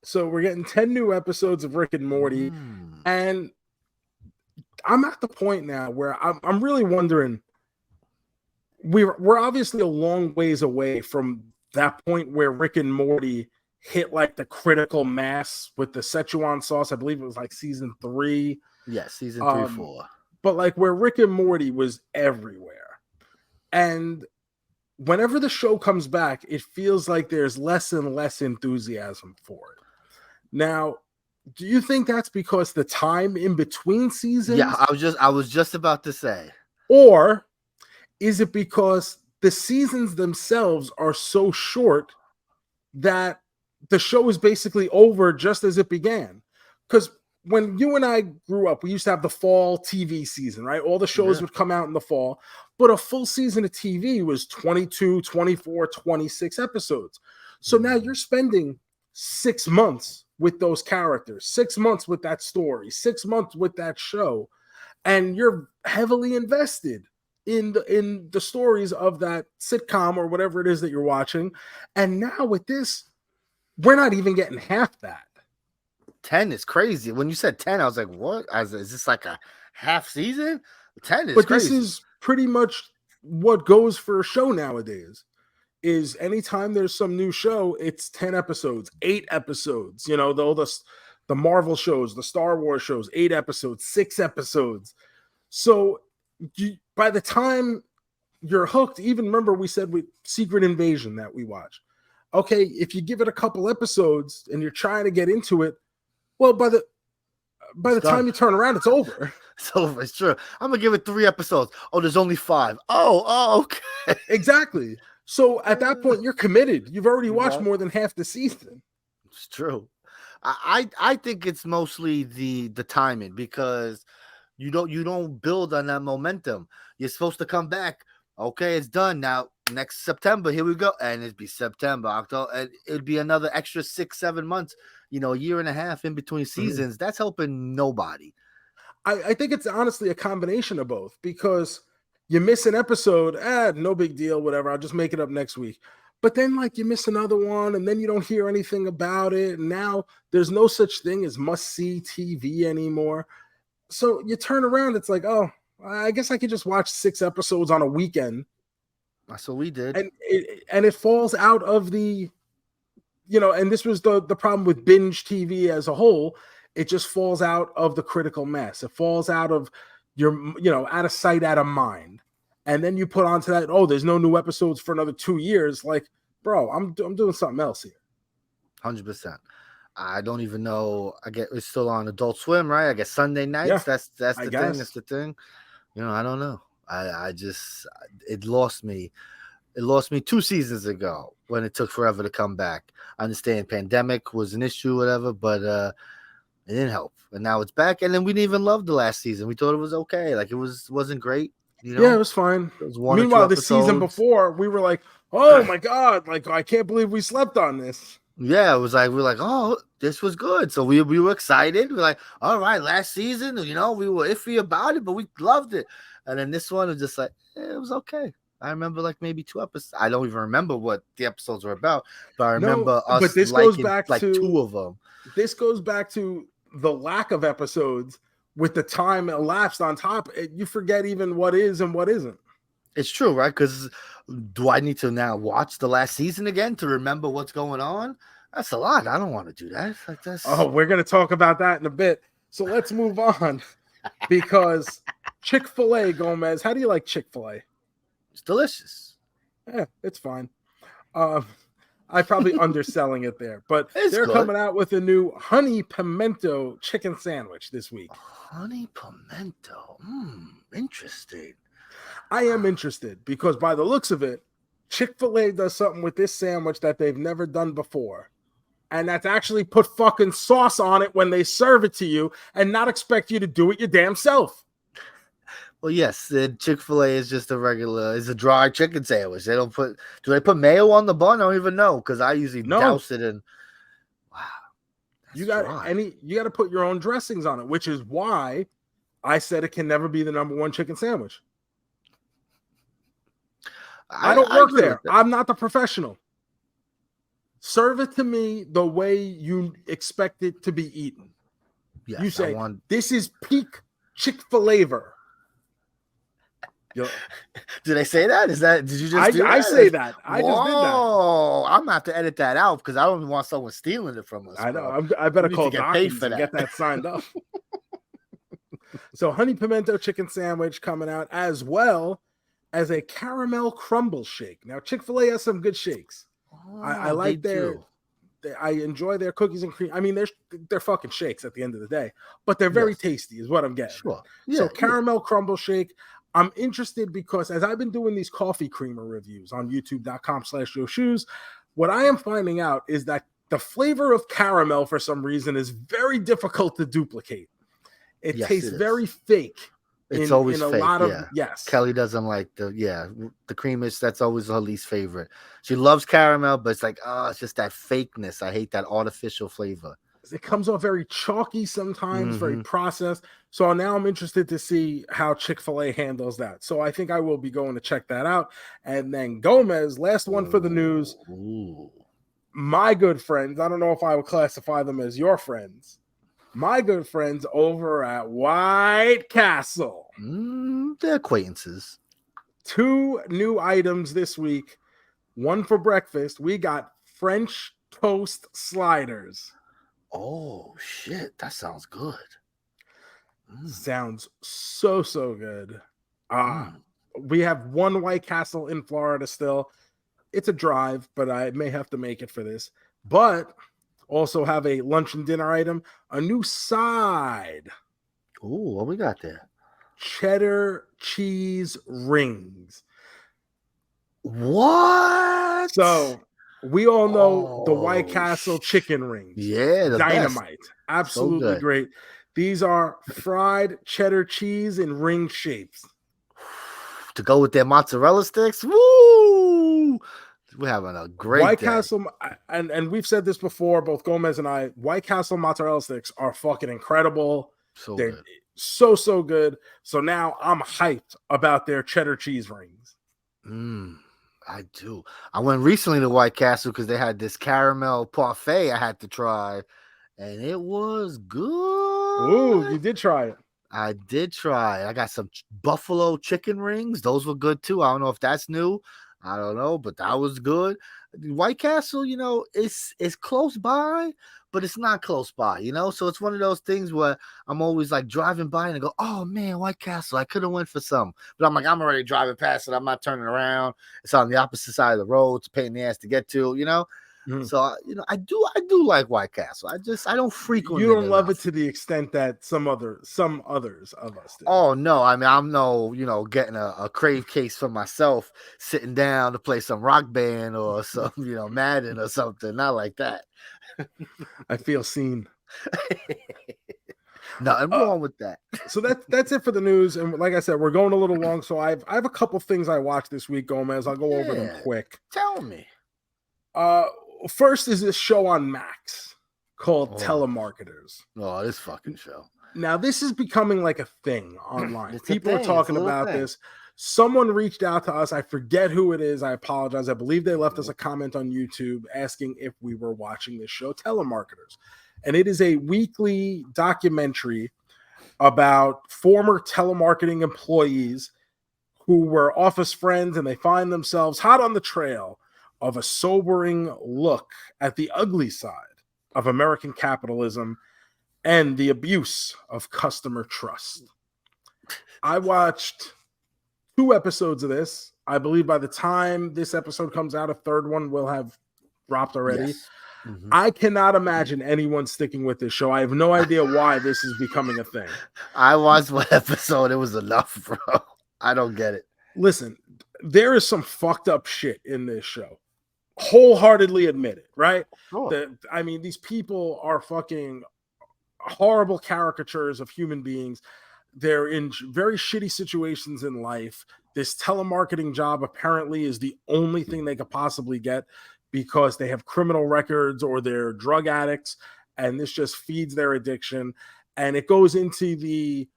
So we're getting 10 new episodes of Rick and Morty, and I'm at the point now where I'm really wondering. We're obviously a long ways away from that point where Rick and Morty hit like the critical mass with the Szechuan sauce. I believe it was like season 3. Yeah, season 3, 4. But like where Rick and Morty was everywhere. And whenever the show comes back, it feels like there's less and less enthusiasm for it. Now, do you think that's because the time in between seasons? Yeah, I was just about to say. Or is it because the seasons themselves are so short that the show is basically over just as it began? Because when you and I grew up, we used to have the fall TV season, right? All the shows would come out in the fall, but a full season of TV was 22, 24, 26 episodes. So now you're spending 6 months with those characters, 6 months with that story, 6 months with that show, and you're heavily invested in the stories of that sitcom or whatever it is that you're watching. And now with this, we're not even getting half that. 10 is crazy. When you said 10, I was like, what? Is this like a half season? 10 is but crazy. This is pretty much what goes for a show nowadays. Is anytime there's some new show, it's 10 episodes, 8 episodes. You know, all the Marvel shows, the Star Wars shows, 8 episodes, 6 episodes. So by the time you're hooked, even remember we said with Secret Invasion that we watched. Okay, if you give it a couple episodes and you're trying to get into it, well, by the time you turn around, it's over. It's over. It's true. I'm gonna give it 3 episodes. Oh, there's only 5. Oh, okay. Exactly. So at that point, you're committed. You've already watched more than half the season. It's true. I think it's mostly the timing, because you don't build on that momentum. You're supposed to come back. Okay, it's done now. Next September, here we go, and it'd be September, October, and it'd be another extra 6-7 months. You know, a year and a half in between seasons. That's helping nobody. I think it's honestly a combination of both, because you miss an episode, no big deal, whatever. I'll just make it up next week. But then, like, you miss another one, and then you don't hear anything about it. And now there's no such thing as must-see TV anymore. So you turn around, it's like, oh, I guess I could just watch 6 episodes on a weekend. That's what we did. And it falls out of the, you know, and this was the problem with binge TV as a whole. It just falls out of the critical mass. It falls out of your, you know, out of sight, out of mind. And then you put onto that, oh, there's no new episodes for another 2 years. Like, bro, I'm doing something else here. 100%. I don't even know. I get it's still on Adult Swim, right? I guess Sunday nights. Yeah, that's the thing. That's the thing. You know, I don't know. I just it lost me. It lost me 2 seasons ago when it took forever to come back. I understand pandemic was an issue, whatever, but it didn't help. And now it's back. And then we didn't even love the last season. We thought it was okay. Like, it wasn't great. You know? Yeah, it was fine. It was Meanwhile, the season before, we were like, oh my God, like, I can't believe we slept on this. Yeah, it was like, we're like, oh, this was good. So we were excited. We're like, all right, last season, you know, we were iffy about it, but we loved it. And then this one was just like, it was okay. I remember like maybe 2 episodes. I don't even remember what the episodes were about, but I remember us liking like 2 of them. This goes back to the lack of episodes with the time elapsed on top. You forget even what is and what isn't. It's true, right? Because do I need to now watch the last season again to remember what's going on? That's a lot. I don't want to do that. Like that's... Oh, we're going to talk about that in a bit. So let's move on, because Chick-fil-A, JoeMeZ. How do you like Chick-fil-A? It's delicious. Yeah, it's fine. I'm probably underselling it there, but they're good. coming out with a new honey pimento chicken sandwich this week. Honey pimento. Interesting. I am interested because by the looks of it, Chick-fil-A does something with this sandwich that they've never done before. And that's actually put fucking sauce on it when they serve it to you and not expect you to do it your damn self. Well, yes, the Chick-fil-A is just is a dry chicken sandwich. They don't do they put mayo on the bun? I don't even know because I usually No. douse it in. Wow. You got to put your own dressings on it, which is why I said it can never be the number one chicken sandwich. I don't work there. I'm not the professional. Serve it to me the way you expect it to be eaten. Yes, you say, this is peak Chick-fil-A-ver. Did I say that? Did you just do that? I say that. I just did that. Oh, I'm gonna have to edit that out because I don't want someone stealing it from us. I know. I better call Dawkins and get that signed up. So honey pimento chicken sandwich coming out, as well as a caramel crumble shake. Now, Chick-fil-A has some good shakes. I like I enjoy their cookies and cream. I mean, they're fucking shakes at the end of the day, but they're very tasty is what I'm getting. Sure. So caramel crumble shake. I'm interested because as I've been doing these coffee creamer reviews on youtube.com/JoeShoes, what I am finding out is that the flavor of caramel for some reason is very difficult to duplicate. It tastes very fake. It's always fake. Lot of Kelly doesn't like the creamish. That's always her least favorite. She loves caramel, but it's like, it's just that fakeness. I hate that artificial flavor. It comes off very chalky sometimes, very processed. So now I'm interested to see how Chick-fil-A handles that. So I think I will be going to check that out. And then JoeMeZ, last one for the news. Ooh. My good friends, I don't know if I would classify them as your friends. My good friends over at White Castle. They're acquaintances. 2 new items this week. One for breakfast. We got French toast sliders. Oh, shit. That sounds good. Sounds so good. We have one White Castle in Florida still. It's a drive, but I may have to make it for this. But also have a lunch and dinner item, a new side. Ooh, what we got there? Cheddar cheese rings. What? So we all know the White Castle chicken rings. Yeah, the dynamite. Best. Absolutely great. These are fried cheddar cheese in ring shapes. To go with their mozzarella sticks. Woo! We're having a great White day. Castle, and we've said this before, both JoeMeZ and I, White Castle mozzarella sticks are fucking incredible. They're good. So good. So now I'm hyped about their cheddar cheese rings. I do. I went recently to White Castle because they had this caramel parfait I had to try, and it was good. Ooh, you did try it. I did try it. I got some buffalo chicken rings. Those were good too. I don't know if that's new. I don't know, but that was good. White Castle, it's close by, but it's not close by, So it's one of those things where I'm always like driving by and I go, oh man, White Castle, I could have went for some. But I'm like, I'm already driving past it. I'm not turning around. It's on the opposite side of the road. It's a pain in the ass to get to, So, I do like White Castle. I don't frequent. You don't love it to the extent that some others of us do. Oh no, I mean I'm getting a crave case for myself, sitting down to play some Rock Band or some Madden or something. Not like that. I feel seen. Nothing wrong with that. So that's it for the news. And like I said, we're going a little long. So I have a couple things I watched this week, JoeMeZ. I'll go over them quick. Tell me. First is this show on Max called Telemarketers. Oh, this fucking show. Now, this is becoming like a thing online. People are talking about this. Someone reached out to us. I forget who it is. I apologize. I believe they left us a comment on YouTube asking if we were watching this show, Telemarketers. And it is a weekly documentary about former telemarketing employees who were office friends, and they find themselves hot on the trail of a sobering look at the ugly side of American capitalism and the abuse of customer trust. I watched 2 episodes of this. I believe by the time this episode comes out, a third one will have dropped already. Yes. Mm-hmm. I cannot imagine anyone sticking with this show. I have no idea why this is becoming a thing. I watched one episode. It was enough, bro. I don't get it. Listen, there is some fucked up shit in this show. Wholeheartedly admit it, right? Sure. These people are fucking horrible caricatures of human beings. they're in very shitty situations in life. This telemarketing job apparently is the only thing they could possibly get because they have criminal records or they're drug addicts, and this just feeds their addiction. And it goes into the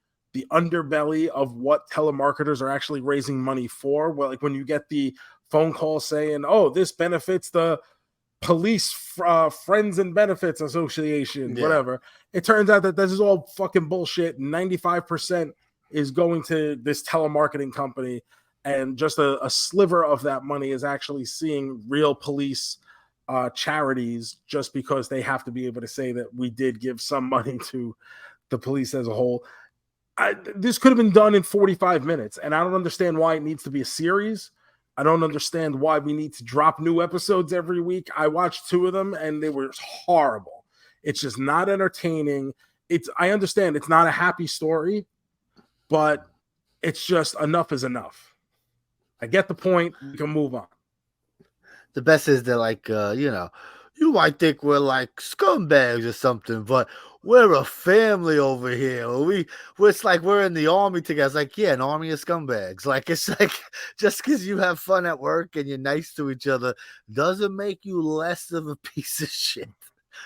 underbelly of what telemarketers are actually raising money for. Well, like when you get the phone call saying, "Oh, this benefits the police friends and benefits association," whatever. It turns out that this is all fucking bullshit. 95% is going to this telemarketing company, and just a sliver of that money is actually seeing real police charities, just because they have to be able to say that we did give some money to the police as a whole. This could have been done in 45 minutes, and I don't understand why it needs to be a series. I don't understand why we need to drop new episodes every week. I watched 2 of them and they were horrible. It's just not entertaining. I understand it's not a happy story, but it's just enough is enough. I get the point. We can move on. The best is they're like, you might think we're like scumbags or something, but we're a family over here. It's like we're in the army together. It's like, yeah, an army of scumbags. Like, it's like just because you have fun at work and you're nice to each other doesn't make you less of a piece of shit.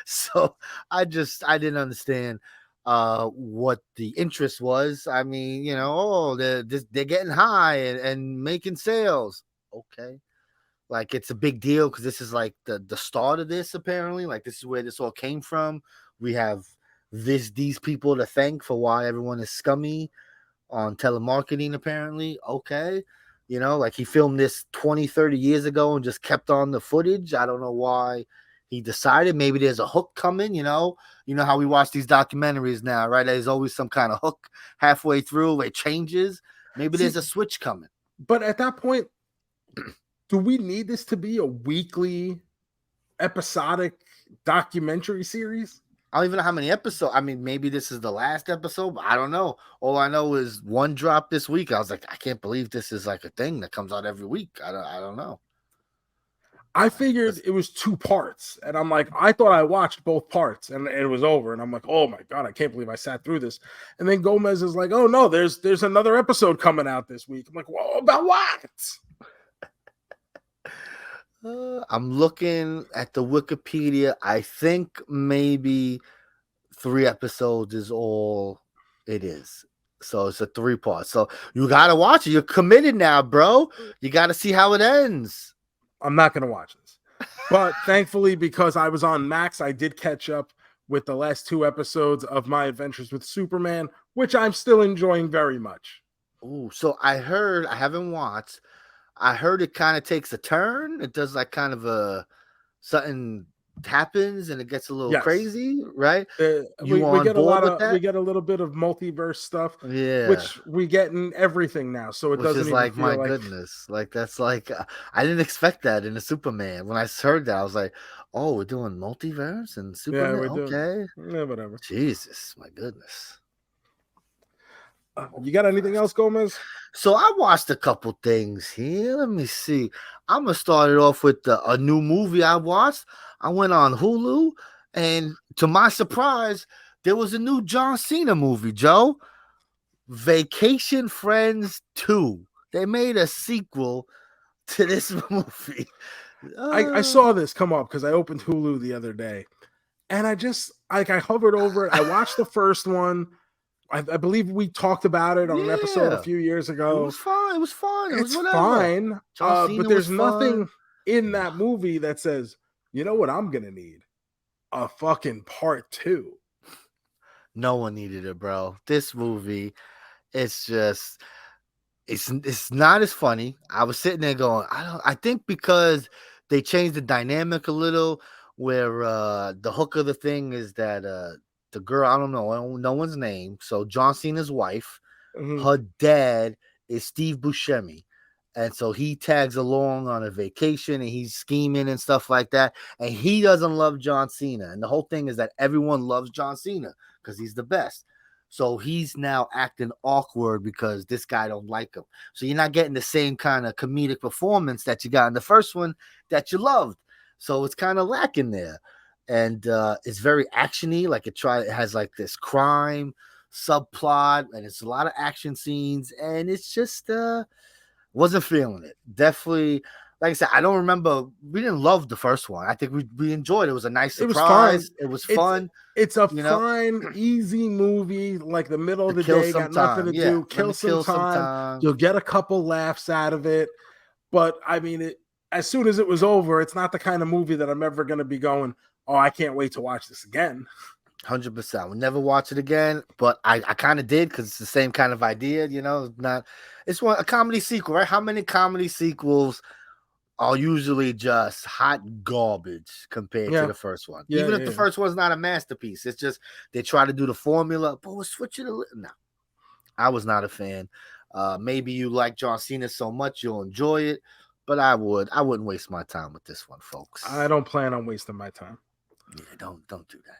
So I didn't understand what the interest was. I mean, they're getting high and making sales. Okay. Like, it's a big deal because this is like the start of this, apparently. Like, this is where this all came from. We have these people to thank for why everyone is scummy on telemarketing, apparently. Okay. Like he filmed this 20, 30 years ago and just kept on the footage. I don't know why he decided. Maybe there's a hook coming, You know how we watch these documentaries now, right? There's always some kind of hook halfway through. It changes. Maybe there's a switch coming. But at that point, do we need this to be a weekly episodic documentary series? I don't even know how many episodes. I mean, maybe this is the last episode, but I don't know. All I know is one dropped this week. I was like, I can't believe this is like a thing that comes out every week. I don't know. I figured it was 2 parts, and I'm like, I thought I watched both parts, and it was over, and I'm like, oh my god, I can't believe I sat through this. And then JoeMeZ is like, oh no, there's another episode coming out this week. I'm like, whoa, about what? I'm looking at the Wikipedia. I think maybe 3 episodes is all it is. So it's a 3-part. So you got to watch it. You're committed now, bro. You got to see how it ends. I'm not going to watch this. But thankfully, because I was on Max, I did catch up with the last 2 episodes of My Adventures with Superman, which I'm still enjoying very much. Ooh, so I heard, I haven't watched, I heard it kind of takes a turn. It does like kind of something happens and it gets a little crazy, right? We get a little bit of multiverse stuff, which we get in everything now. So it doesn't even like, feel my goodness, like that's like I didn't expect that in a Superman. When I heard that, I was like, oh, we're doing multiverse and Superman. Yeah, okay, yeah, whatever. Jesus, my goodness. You got anything else, JoeMeZ? So I watched a couple things here. Let me see. I'm gonna start it off with a new movie I watched. I went on Hulu, and to my surprise, there was a new John Cena movie, Joe. Vacation Friends 2. They made a sequel to this movie. I saw this come up because I opened Hulu the other day, and I hovered over it. I watched the first one. I believe we talked about it on an episode a few years ago. It was fine. It was fine. It's fine. But there's nothing in that movie that says, you know what I'm going to need? A fucking part 2. No one needed it, bro. This movie, it's just, it's not as funny. I was sitting there going, I think because they changed the dynamic a little, where the hook of the thing is that the girl, I don't know no one's name. So John Cena's wife, her dad is Steve Buscemi. And so he tags along on a vacation and he's scheming and stuff like that. And he doesn't love John Cena. And the whole thing is that everyone loves John Cena because he's the best. So he's now acting awkward because this guy don't like him. So you're not getting the same kind of comedic performance that you got in the first one that you loved. So it's kind of lacking there. And it's very actiony, like it has like this crime subplot, and it's a lot of action scenes, and it's just wasn't feeling it. Definitely, like I said, I don't remember. We didn't love the first one. I think we enjoyed it. It was a nice surprise. It was fun. It's a fine, easy movie, like the middle of the day, got nothing to do. Kill some time. You'll get a couple laughs out of it. But I mean, as soon as it was over, it's not the kind of movie that I'm ever going to be going, oh, I can't wait to watch this again. 100%. We'll never watch it again, but I kind of did because it's the same kind of idea, It's a comedy sequel, right? How many comedy sequels are usually just hot garbage compared to the first one? Even if the first one's not a masterpiece, it's just they try to do the formula, but we'll switch it a little. No, I was not a fan. Maybe you like John Cena so much you'll enjoy it, but I wouldn't waste my time with this one, folks. I don't plan on wasting my time. Yeah, don't do that.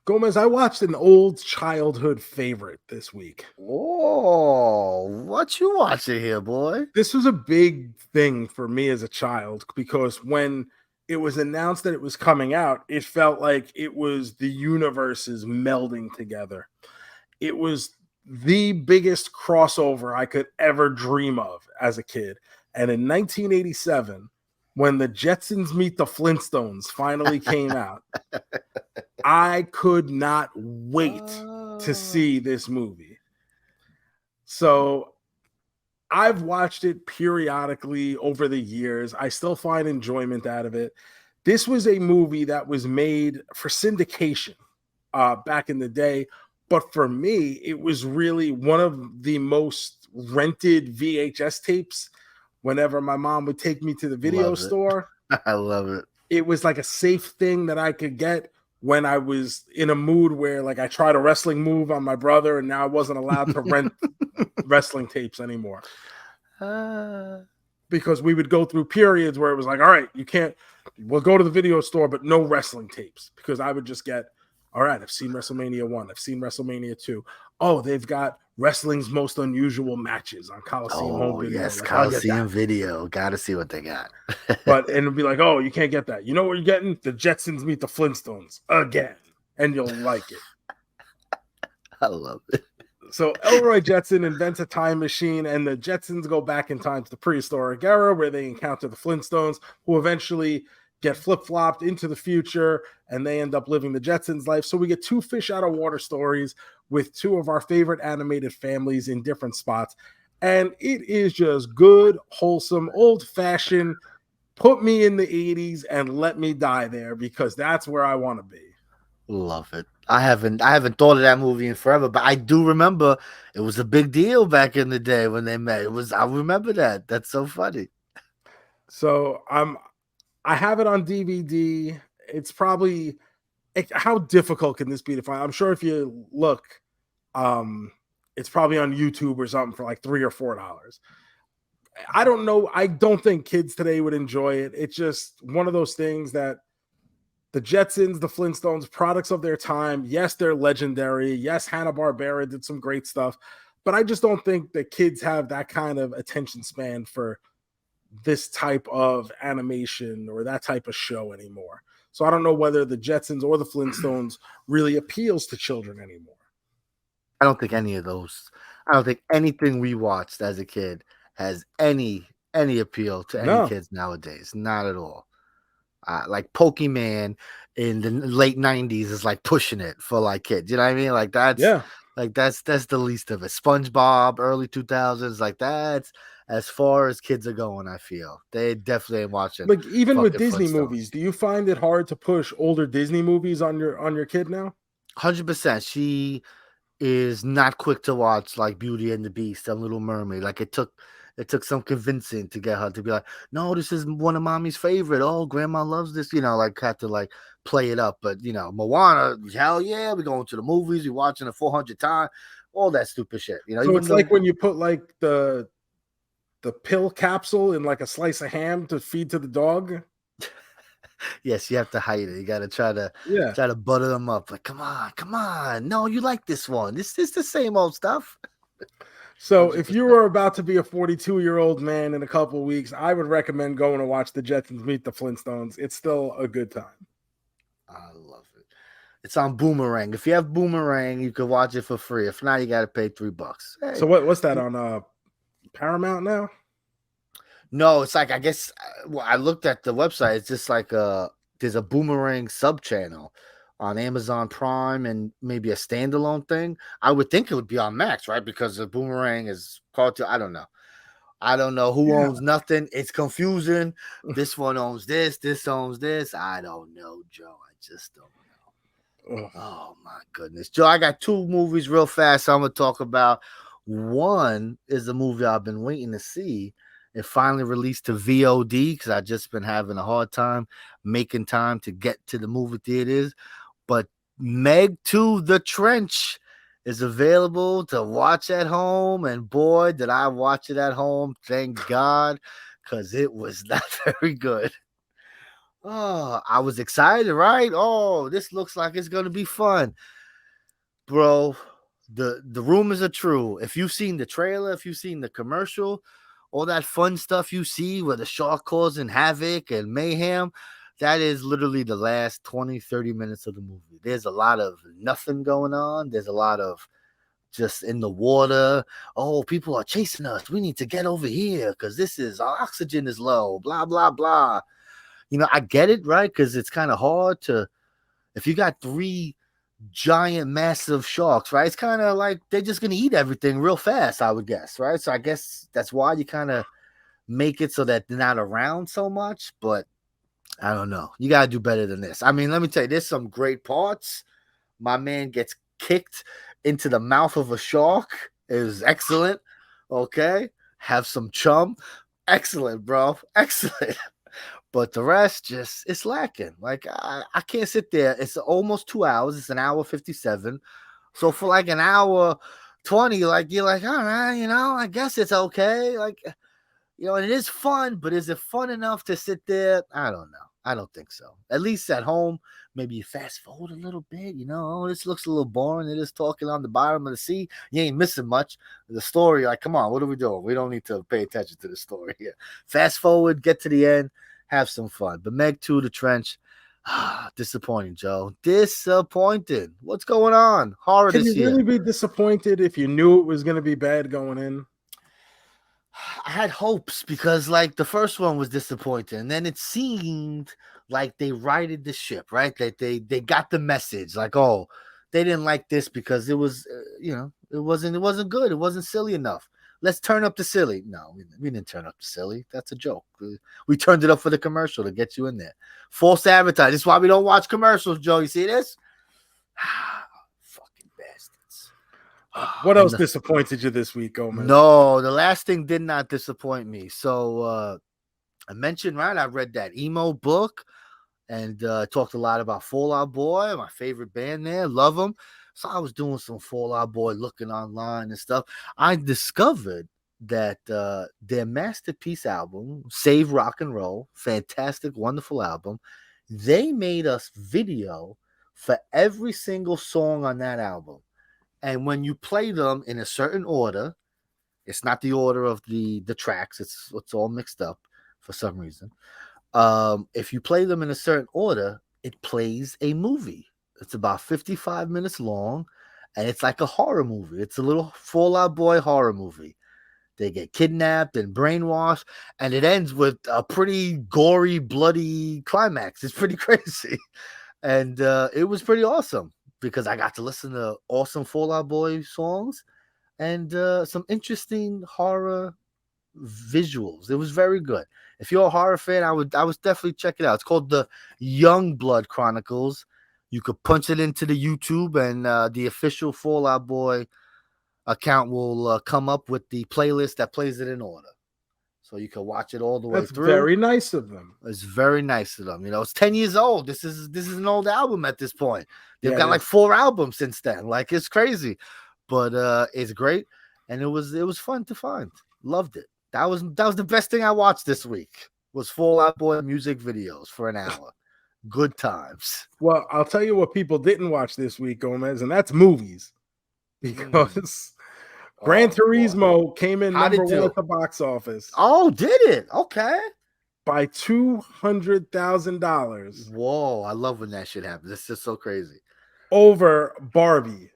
Gomez, I watched an old childhood favorite this week. Oh, what you watching here, boy? This was a big thing for me as a child because when it was announced that it was coming out, it felt like it was the universes melding together. It was the biggest crossover I could ever dream of as a kid. And in 1987, when the Jetsons Meet the Flintstones finally came out, I could not wait to see this movie. So I've watched it periodically over the years. I still find enjoyment out of it. This was a movie that was made for syndication back in the day. But for me, it was really one of the most rented VHS tapes. Whenever my mom would take me to the video store, I love it. It was like a safe thing that I could get when I was in a mood where like I tried a wrestling move on my brother and now I wasn't allowed to rent wrestling tapes anymore. Because we would go through periods where it was like, all right, we'll go to the video store, but no wrestling tapes. Because I would just get, all right, I've seen WrestleMania 1. I've seen WrestleMania 2. Oh, they've got Wrestling's Most Unusual Matches on Coliseum Home Video. Yes, like, Coliseum Video. Got to see what they got. And it'll be like, oh, you can't get that. You know what you're getting? The Jetsons Meet the Flintstones again. And you'll like it. I love it. So Elroy Jetson invents a time machine, and the Jetsons go back in time to the prehistoric era where they encounter the Flintstones, who eventually get flip-flopped into the future, and they end up living the Jetsons' life. So we get two fish out of water stories with two of our favorite animated families in different spots. And it is just good, wholesome, old-fashioned, put me in the 80s and let me die there, because that's where I want to be. Love it. I haven't thought of that movie in forever, but I do remember it was a big deal back in the day when they met. I remember that. That's so funny. So I have it on DVD. It's probably, how difficult can this be to find? I'm sure if you look, it's probably on YouTube or something for like $3 or $4. I don't know. I don't think kids today would enjoy it. It's just one of those things that the Jetsons, the Flintstones, products of their time. Yes, they're legendary. Yes, Hanna-Barbera did some great stuff, but I just don't think that kids have that kind of attention span for this type of animation or that type of show anymore. So I don't know whether the Jetsons or the Flintstones really appeals to children anymore. I don't think any of those. I don't think anything we watched as a kid has any appeal to any kids nowadays. Not at all. Like Pokemon in the late 90s is like pushing it for like kids. You know what I mean? Like that's that's the least of it. SpongeBob, early 2000s, like that's as far as kids are going. I feel they definitely ain't watching. Like even with Disney movies, do you find it hard to push older Disney movies on your kid now? 100%. She is not quick to watch like Beauty and the Beast and Little Mermaid. Like it took some convincing to get her to be like, no, this is one of mommy's favorite. Oh, grandma loves this, like had to like play it up. But Moana, hell yeah, we're going to the movies, we're watching it 400 times, all that stupid shit. So it's like when you put like the pill capsule in like a slice of ham to feed to the dog. Yes, you have to hide it. You got to try to butter them up. Like, come on. No, you like this one. This is the same old stuff. So if you were about to be a 42-year-old man in a couple of weeks, I would recommend going to watch the Jetsons Meet the Flintstones. It's still a good time. I love it. It's on Boomerang. If you have Boomerang, you can watch it for free. If not, you got to pay $3. Hey. So what's that on Paramount now? No, it's like I guess. Well, I looked at the website. It's just like there's a Boomerang sub channel on Amazon Prime and maybe a standalone thing. I would think it would be on Max, right? Because the Boomerang is called to. I don't know. I don't know who owns nothing. It's confusing. This one owns this. This owns this. I don't know, Joe. I just don't know. Oh my goodness, Joe. I got 2 movies real fast I'm gonna talk about. One is a movie I've been waiting to see. It finally released to VOD because I've just been having a hard time making time to get to the movie theaters. But Meg 2 The Trench is available to watch at home. And boy, did I watch it at home. Thank God, because it was not very good. Oh, I was excited, right? Oh, this looks like it's going to be fun. Bro, the rumors are true. If you've seen the trailer, if you've seen the commercial, all that fun stuff you see where the shark causing havoc and mayhem, that is literally the last 20, 30 minutes of the movie. There's a lot of nothing going on. There's a lot of just in the water. Oh, people are chasing us. We need to get over here because our oxygen is low, blah, blah, blah. You know, I get it, right? Because it's kind of hard to, if you got 3 giant massive sharks, right? It's kind of like they're just gonna eat everything real fast, I would guess, right? So I guess that's why you kind of make it so that they're not around so much, but I don't know. You gotta do better than this. I mean, let me tell you, there's some great parts. My man gets kicked into the mouth of a shark. It was excellent. Okay, have some chum. Excellent, bro. Excellent. But the rest, just it's lacking. Like I can't sit there. It's almost 2 hours. It's an hour 57. So for like an hour 20, like you're like, all right, you know, I guess it's okay. Like, you know, and it is fun, but is it fun enough to sit there? I don't know. I don't think so. At least at home, maybe you fast forward a little bit. You know, oh, this looks a little boring. It is talking on the bottom of the sea. You ain't missing much. The story, like, come on, what are we doing? We don't need to pay attention to the story here. Fast forward, get to the end. Have some fun. But Meg 2, The Trench, disappointing, Joe. Disappointed. What's going on? Horror Can this you year. really be disappointed if you knew it was going to be bad going in? I had hopes because, like, the first one was disappointing, and then it seemed like they righted the ship, right? That they got the message, like, oh, they didn't like this because it was, you know, it wasn't good. It wasn't silly enough. Let's turn up the silly. No, we didn't turn up the silly. That's a joke. We turned it up for the commercial to get you in there. False advertising. This is why we don't watch commercials, Joe. You see this? Fucking bastards. What else disappointed you this week, Gomez? No, the last thing did not disappoint me. So I mentioned, right, I read that emo book and talked a lot about Fall Out Boy, my favorite band there. Love them. So I was doing some Fall Out Boy looking online and stuff. I discovered that their masterpiece album, Save Rock and Roll, fantastic, wonderful album. They made us video for every single song on that album. And when you play them in a certain order, it's not the order of the tracks. It's all mixed up for some reason. If you play them in a certain order, it plays a movie. It's about 55 minutes long, and it's like a horror movie. It's a little Fall Out Boy horror movie. They get kidnapped and brainwashed, and it ends with a pretty gory, bloody climax. It's pretty crazy. And it was pretty awesome because I got to listen to awesome Fall Out Boy songs and some interesting horror visuals. It was very good. If you're a horror fan, I would definitely check it out. It's called the Youngblood Chronicles. You could punch it into the YouTube, and the official Fall Out Boy account will come up with the playlist that plays it in order. So you can watch it all the way through. That's very nice of them. It's very nice of them. You know, it's 10 years old. This is an old album at this point. They've got like 4 albums since then. Like, it's crazy. But it's great. And it was fun to find. Loved it. That was the best thing I watched this week. Was Fall Out Boy music videos for an hour. Good times. Well, I'll tell you what people didn't watch this week, Gomez, and that's movies. Because Gran Turismo came in number 1 at the box office. Oh, did it? Okay. By $200,000. Whoa, I love when that shit happens. It's just so crazy. over Barbie.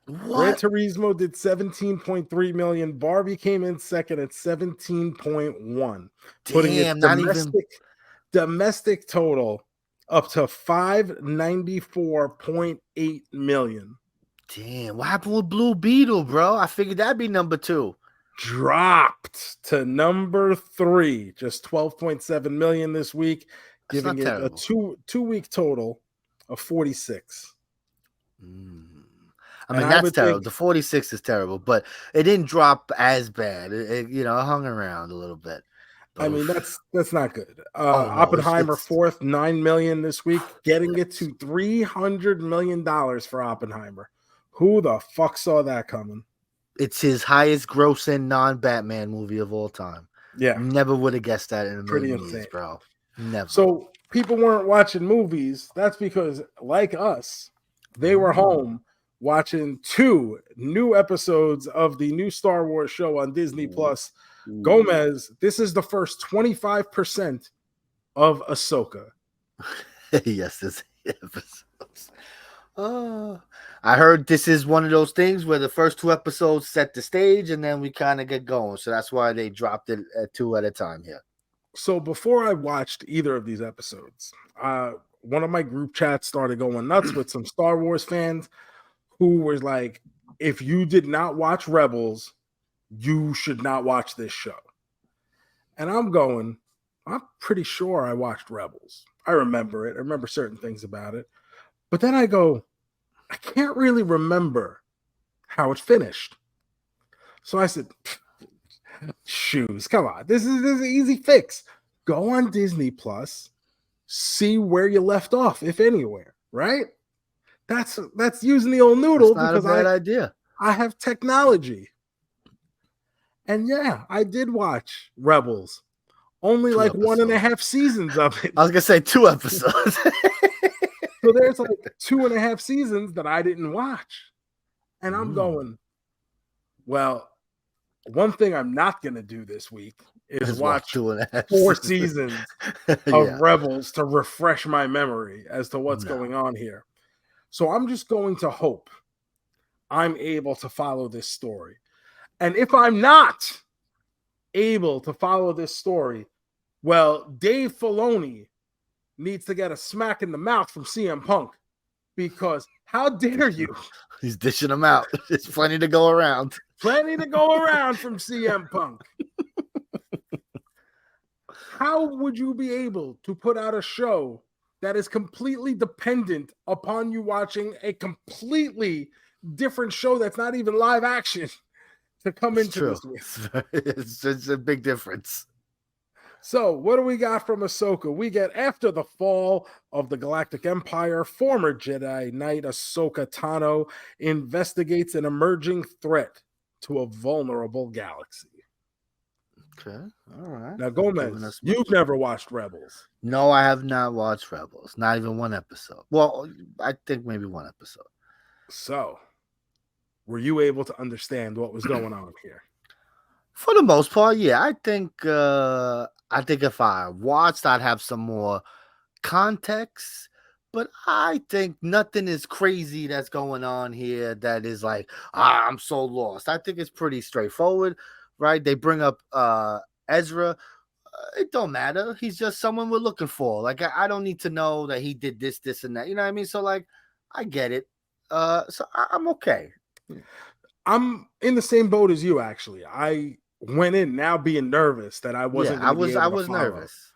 Gran What? Turismo did 17.3 million. Barbie came in second at 17.1, putting its Damn, not even. domestic total up to 594.8 million. Damn, what happened with Blue Beetle, bro? I figured that'd be number 2. Dropped to number 3, just 12.7 million this week, That's giving not it terrible. a two-week total of 46. I mean, And that's would terrible. think, The 46 is terrible, but it didn't drop as bad. It hung around a little bit. I mean, that's not good. no, Oppenheimer it's- fourth, 9 million this week, getting it to $300 million for Oppenheimer. Who the fuck saw that coming? It's his highest grossing non-Batman movie of all time. Yeah, Never would have guessed that in a pretty million insane, years, bro. Never. So people weren't watching movies. That's because, like us, they were home watching 2 new episodes of the new Star Wars show on Disney Plus. JoeMeZ, this is the first 25% of Ahsoka. Yes, this episodes. I heard this is one of those things where the first 2 episodes set the stage and then we kind of get going. So that's why they dropped it at 2 at a time here. So before I watched either of these episodes, one of my group chats started going nuts with some Star Wars fans who was like, if you did not watch Rebels, you should not watch this show. And I'm pretty sure I watched Rebels. I remember it. I remember certain things about it. But then I go, I can't really remember how it finished. So I said, shoes, come on. This is an easy fix. Go on Disney Plus, see where you left off, if anywhere, right? That's using the old noodle That's not a bad idea. I have technology. And yeah, I did watch Rebels. Only 2 like episodes. 1.5 seasons of it. I was gonna say 2 episodes. So there's like 2.5 seasons that I didn't watch. And I'm going, well, one thing I'm not going to do this week is watch 4 seasons of Rebels to refresh my memory as to what's going on here. So I'm just going to hope I'm able to follow this story. And if I'm not able to follow this story, well, Dave Filoni needs to get a smack in the mouth from CM Punk, because how dare you? He's dishing them out. There's plenty to go around. Plenty to go around from CM Punk. How would you be able to put out a show that is completely dependent upon you watching a completely different show that's not even live action to come into this with? It's a big difference. So, what do we got from Ahsoka? We get, after the fall of the Galactic Empire, former Jedi Knight Ahsoka Tano investigates an emerging threat to a vulnerable galaxy. Okay, all right. Now, JoeMeZ, you've never watched Rebels. No, I have not watched Rebels. Not even 1 episode. Well, I think maybe 1 episode. So, were you able to understand what was going on here? For the most part, yeah. I think if I watched, I'd have some more context. But I think nothing is crazy that's going on here that is like, I'm so lost. I think it's pretty straightforward, right? They bring up Ezra. It don't matter. He's just someone we're looking for. Like, I don't need to know that he did this, and that. You know what I mean? So, like, I get it. So I'm okay. I'm in the same boat as you, actually. I went in now being nervous that I wasn't. I was nervous.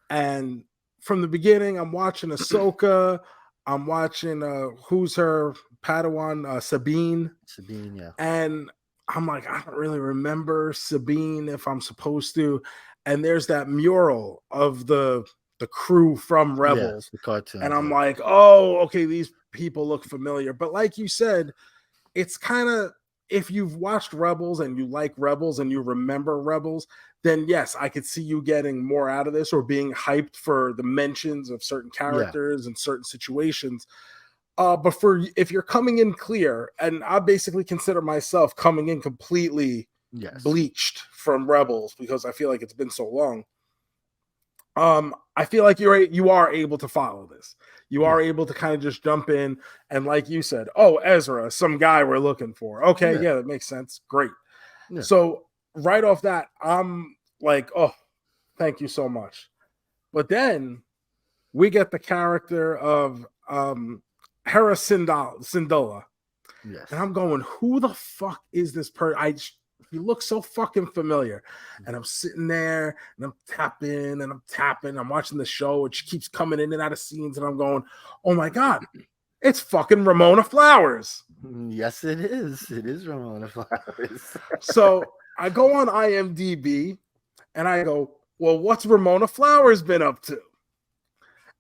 And from the beginning, I'm watching Ahsoka. I'm watching who's her Padawan, Sabine. Sabine, yeah. And I'm like, I don't really remember Sabine if I'm supposed to. And there's that mural of the crew from Rebels, the cartoon. And I'm like, oh, okay, these people look familiar. But like you said, it's kind of, if you've watched Rebels and you like Rebels and you remember Rebels, then yes, I could see you getting more out of this or being hyped for the mentions of certain characters and certain situations. But if you're coming in clear, and I basically consider myself coming in completely bleached from Rebels because I feel like it's been so long, I feel like you are able to follow this. You are Yeah. able to kind of just jump in and, like you said, oh, Ezra, some guy we're looking for. Okay, yeah, that makes sense. Great. Yeah. So right off that, I'm like, oh, thank you so much. But then we get the character of Hera Syndulla. Yes. And I'm going, who the fuck is this person? He looks so fucking familiar. And I'm sitting there and I'm tapping and I'm tapping. I'm watching the show, and she keeps coming in and out of scenes. And I'm going, oh my God, it's fucking Ramona Flowers. Yes, it is. It is Ramona Flowers. So I go on IMDb and I go, well, what's Ramona Flowers been up to?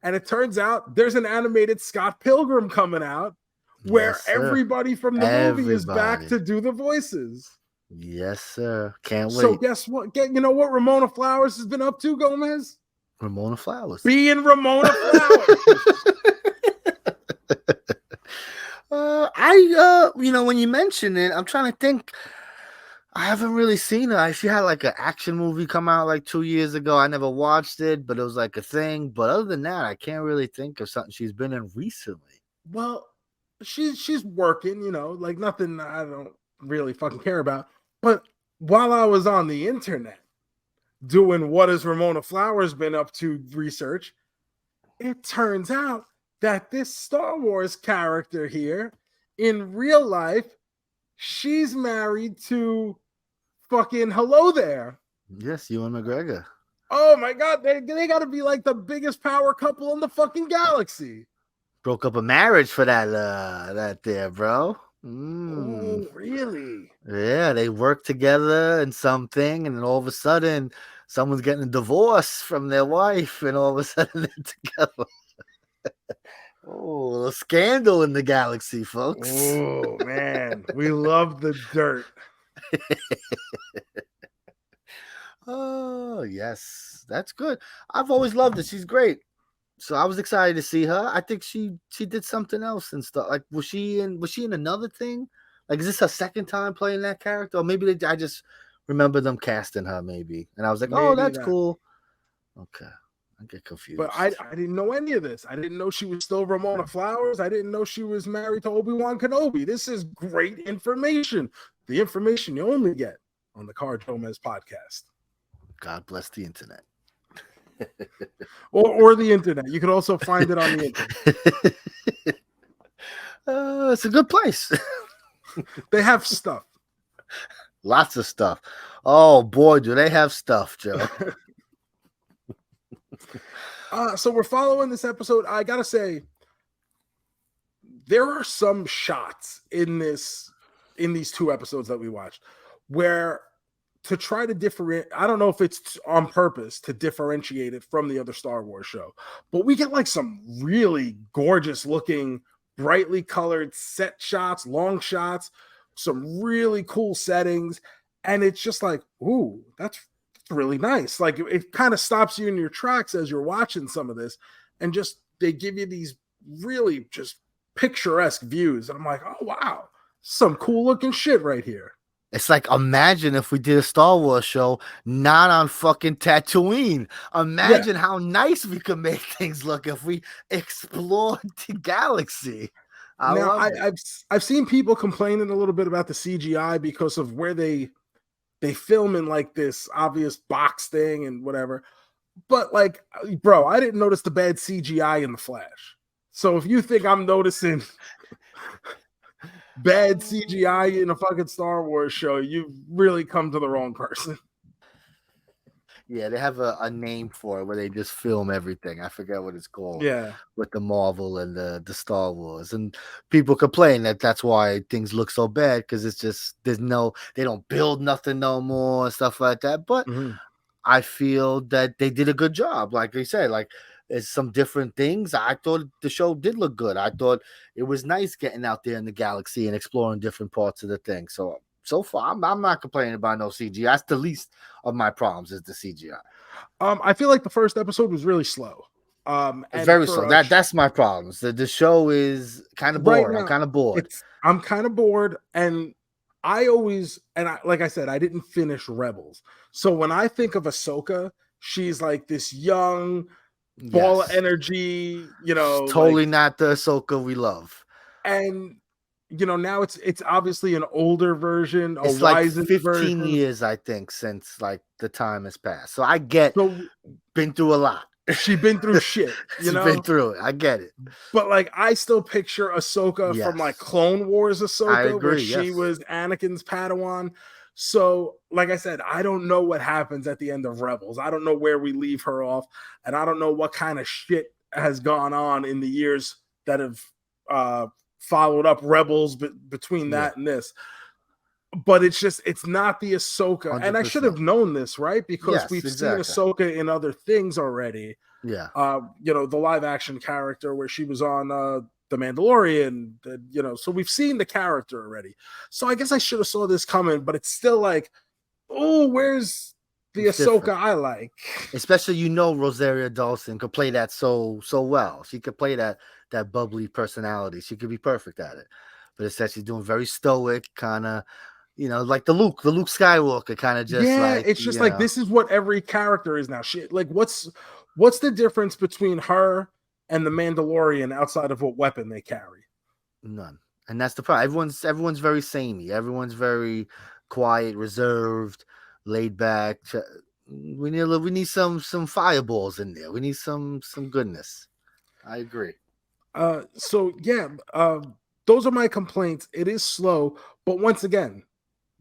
And it turns out there's an animated Scott Pilgrim coming out where everybody from the movie is back to do the voices. Yes, sir. Can't wait. So guess what? You know what Ramona Flowers has been up to, JoeMeZ? Ramona Flowers. Being Ramona Flowers. When you mention it, I'm trying to think. I haven't really seen her. She had like an action movie come out like 2 years ago. I never watched it, but it was like a thing. But other than that, I can't really think of something she's been in recently. Well, she's working, like nothing I don't really fucking care about. But while I was on the internet doing what has Ramona Flowers been up to research, it turns out that this Star Wars character here, in real life, she's married to fucking Hello There. Yes, Ewan McGregor. Oh my God, they got to be like the biggest power couple in the fucking galaxy. Broke up a marriage for that there, bro. Oh, really? Yeah, they work together in something, and then all of a sudden, someone's getting a divorce from their wife, and all of a sudden they're together. Oh, a scandal in the galaxy, folks. Oh, man. We love the dirt. Oh, yes. That's good. I've always loved her. She's great. So I was excited to see her. I think she did something else and stuff. Like, was she in another thing? Like, is this her second time playing that character? Or maybe I just remember them casting her, maybe. And I was like, oh, that's cool. Okay. I get confused. But I didn't know any of this. I didn't know she was still Ramona Flowers. I didn't know she was married to Obi-Wan Kenobi. This is great information. The information you only get on the Car JoeMeZ podcast. God bless the internet. or the internet. You can also find it on the internet. It's a good place. They have stuff. Lots of stuff. Oh boy, do they have stuff, Joe. So we're following this episode. I gotta say, there are some shots in these two episodes that we watched where, to try to differentiate, I don't know if it's on purpose to differentiate it from the other Star Wars show, but we get like some really gorgeous looking, brightly colored set shots, long shots, some really cool settings. And it's just like, ooh, that's really nice. Like it kind of stops you in your tracks as you're watching some of this, and just they give you these really just picturesque views. And I'm like, oh, wow, some cool looking shit right here. It's like, imagine if we did a Star Wars show not on fucking Tatooine. Imagine how nice we could make things look if we explored the galaxy. I've seen people complaining a little bit about the CGI because of where they film in like this obvious box thing and whatever. But like, bro, I didn't notice the bad CGI in The Flash. So if you think I'm noticing bad CGI in a fucking Star Wars show, you've really come to the wrong person. Yeah, they have a name for it where they just film everything. I forget what it's called. Yeah, with the Marvel and the Star Wars, and people complain that's why things look so bad, because it's just they don't build nothing no more and stuff like that. But I feel that they did a good job. Like they said, like it's some different things. I thought the show did look good. I thought it was nice getting out there in the galaxy and exploring different parts of the thing. So far, I'm not complaining about no CGI. That's the least of my problems is the CGI. I feel like the first episode was really slow. It's very slow. That's my problems. The show is kind of boring. I'm kind of bored. I'm kind of bored, and like I said, I didn't finish Rebels. So when I think of Ahsoka, she's like this young ball of energy, you know, totally not the Ahsoka we love. And you know, now it's obviously an older version, a it's like wizened 15 version. years, I think, since like the time has passed. So I get been through a lot. She's been through shit, you know. Been through it. I get it. But like, I still picture Ahsoka from like Clone Wars Ahsoka, where she was Anakin's Padawan. So, like I said, I don't know what happens at the end of Rebels. I don't know where we leave her off, and I don't know what kind of shit has gone on in the years that have followed up Rebels between that and this. But it's not the Ahsoka. 100%. And I should have known this, right? Because we've seen Ahsoka in other things already. Yeah. You know, the live action character where she was on The Mandalorian, you know, so we've seen the character already. So I guess I should have saw this coming, but it's still like, oh, where's the Ahsoka I like? Especially, you know, Rosario Dawson could play that so well. She could play that bubbly personality. She could be perfect at it. But it's that she's doing very stoic, kind of, you know, like the Luke Skywalker kind of just it's just like, this is what every character is now. She like, what's the difference between her and the Mandalorian outside of what weapon they carry? None. And that's the problem. Everyone's very samey. Everyone's very quiet, reserved, laid back. We need some fireballs in there. We need some goodness. I agree. So yeah, those are my complaints. It is slow, but once again,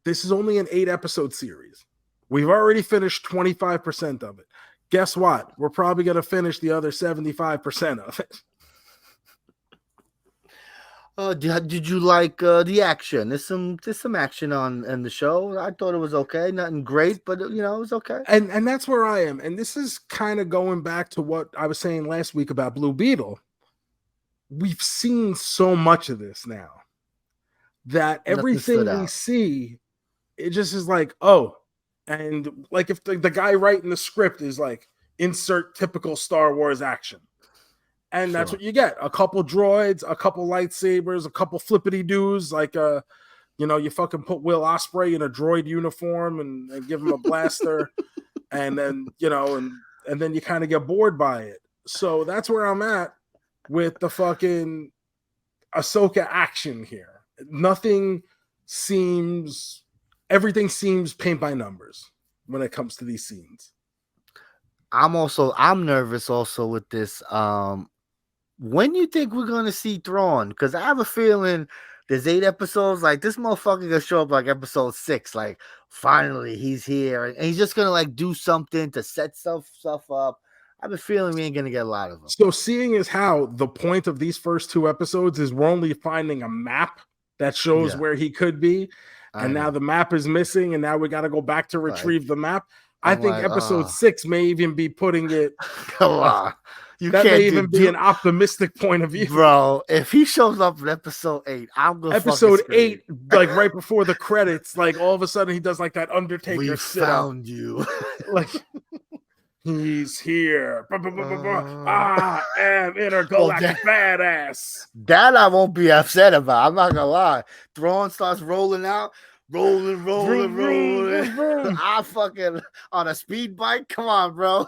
this is only an 8-episode series. We've already finished 25% of it. Guess what? We're probably going to finish the other 75% of it. Did you like the action? There's some action in the show. I thought it was okay. Nothing great, but you know, it was okay. And that's where I am. And this is kind of going back to what I was saying last week about Blue Beetle. We've seen so much of this now that everything we see, it just is like, oh, and like if the guy writing the script is like, insert typical Star Wars action. And that's what you get. A couple droids, a couple lightsabers, a couple flippity doos, like you know, you fucking put Will Ospreay in a droid uniform and give him a blaster, and then, you know, and then you kind of get bored by it. So that's where I'm at with the fucking Ahsoka action here. Everything seems paint by numbers when it comes to these scenes. I'm nervous also with this. When you think we're gonna see Thrawn? Because I have a feeling there's 8 episodes. Like, this motherfucker gonna show up like episode 6. Like, finally he's here, and he's just gonna like do something to set stuff up. I have a feeling we ain't gonna get a lot of them. So, seeing as how the point of these first 2 episodes is we're only finding a map that shows where he could be. And now the map is missing, and now we got to go back to retrieve the map. I think episode 6 may even be putting it. Come on. That may even be an optimistic point of view. Bro, if he shows up in episode 8, I'm going to episode 8, like right before the credits, like all of a sudden he does like that Undertaker we sit found you. Like, he's here. I am intergalactic badass. That I won't be upset about. I'm not gonna lie. Thrawn starts rolling out, rolling. I fucking on a speed bike. Come on, bro.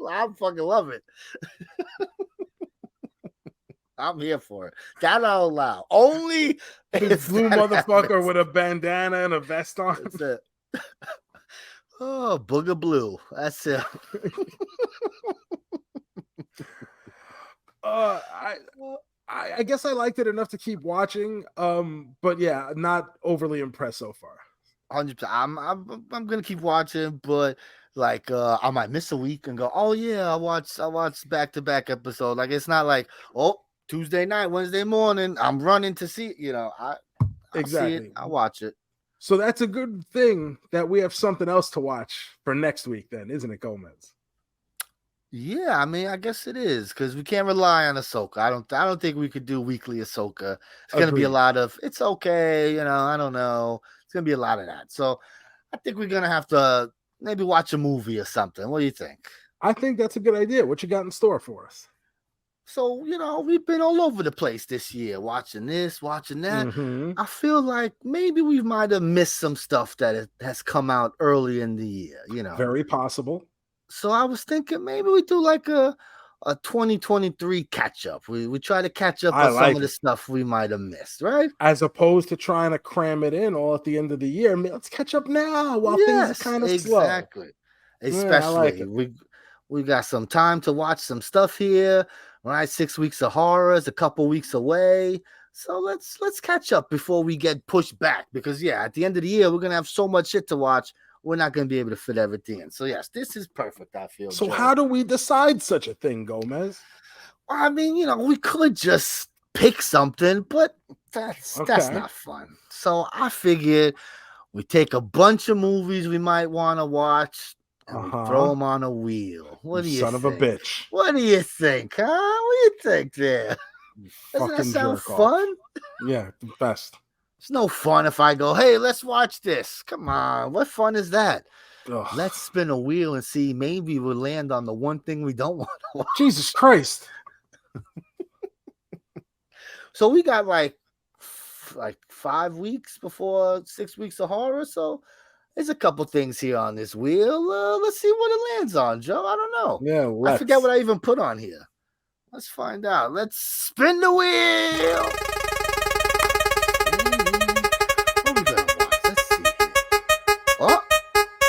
I fucking love it. I'm here for it. That I'll allow. Only this blue motherfucker with a bandana and a vest on. That's it. Oh, Booger Blue. That's it. I guess I liked it enough to keep watching. But yeah, not overly impressed so far. 100%. I'm gonna keep watching, but like I might miss a week and go, oh yeah, I watch back-to-back episode. Like, it's not like, oh, Tuesday night, Wednesday morning, I'm running to see it. You know, I exactly see it, I watch it. So that's a good thing that we have something else to watch for next week, then, isn't it, JoeMeZ? Yeah, I mean, I guess it is, because we can't rely on Ahsoka. I don't think we could do weekly Ahsoka. It's gonna be a lot of it's okay, you know, I don't know. It's gonna be a lot of that. So I think we're gonna have to maybe watch a movie or something. What do you think? I think that's a good idea. What you got in store for us? So, you know, we've been all over the place this year, watching this, watching that. Mm-hmm. I feel like maybe we might have missed some stuff that has come out early in the year, you know. Very possible. So I was thinking maybe we do like a 2023 catch up. We try to catch up I on some like of the it. stuff we might have missed, right? As opposed to trying to cram it in all at the end of the year. I mean, let's catch up now while things are Yes, kind of slow. exactly. Yeah, I like Especially it. we got some time to watch some stuff here. Right, 6 weeks of horrors, a couple weeks away. So let's catch up before we get pushed back. Because at the end of the year, we're gonna have so much shit to watch. We're not gonna be able to fit everything in. So yes, this is perfect. I feel. So Joe. how do we decide such a thing, Gomez? I mean, we could just pick something, but that's Okay. not fun. So I figured we take a bunch of movies we might want to watch and we throw them on a wheel. What do you son think? of a bitch. What do you think, huh? What do you think there? Doesn't that Fucking sound jerk off. fun? Yeah, the best. It's no fun if I go, hey, let's watch this. Come on. What fun is that? Ugh. Let's spin a wheel and see. Maybe we'll land on the one thing we don't want to watch. Jesus Christ. So we got like 5 weeks before 6 weeks of horror. So there's a couple things here on this wheel. Let's see what it lands on, Joe. I don't know. Yeah, I forget what I even put on here. Let's find out. Let's spin the wheel. What we gonna watch? Let's see here.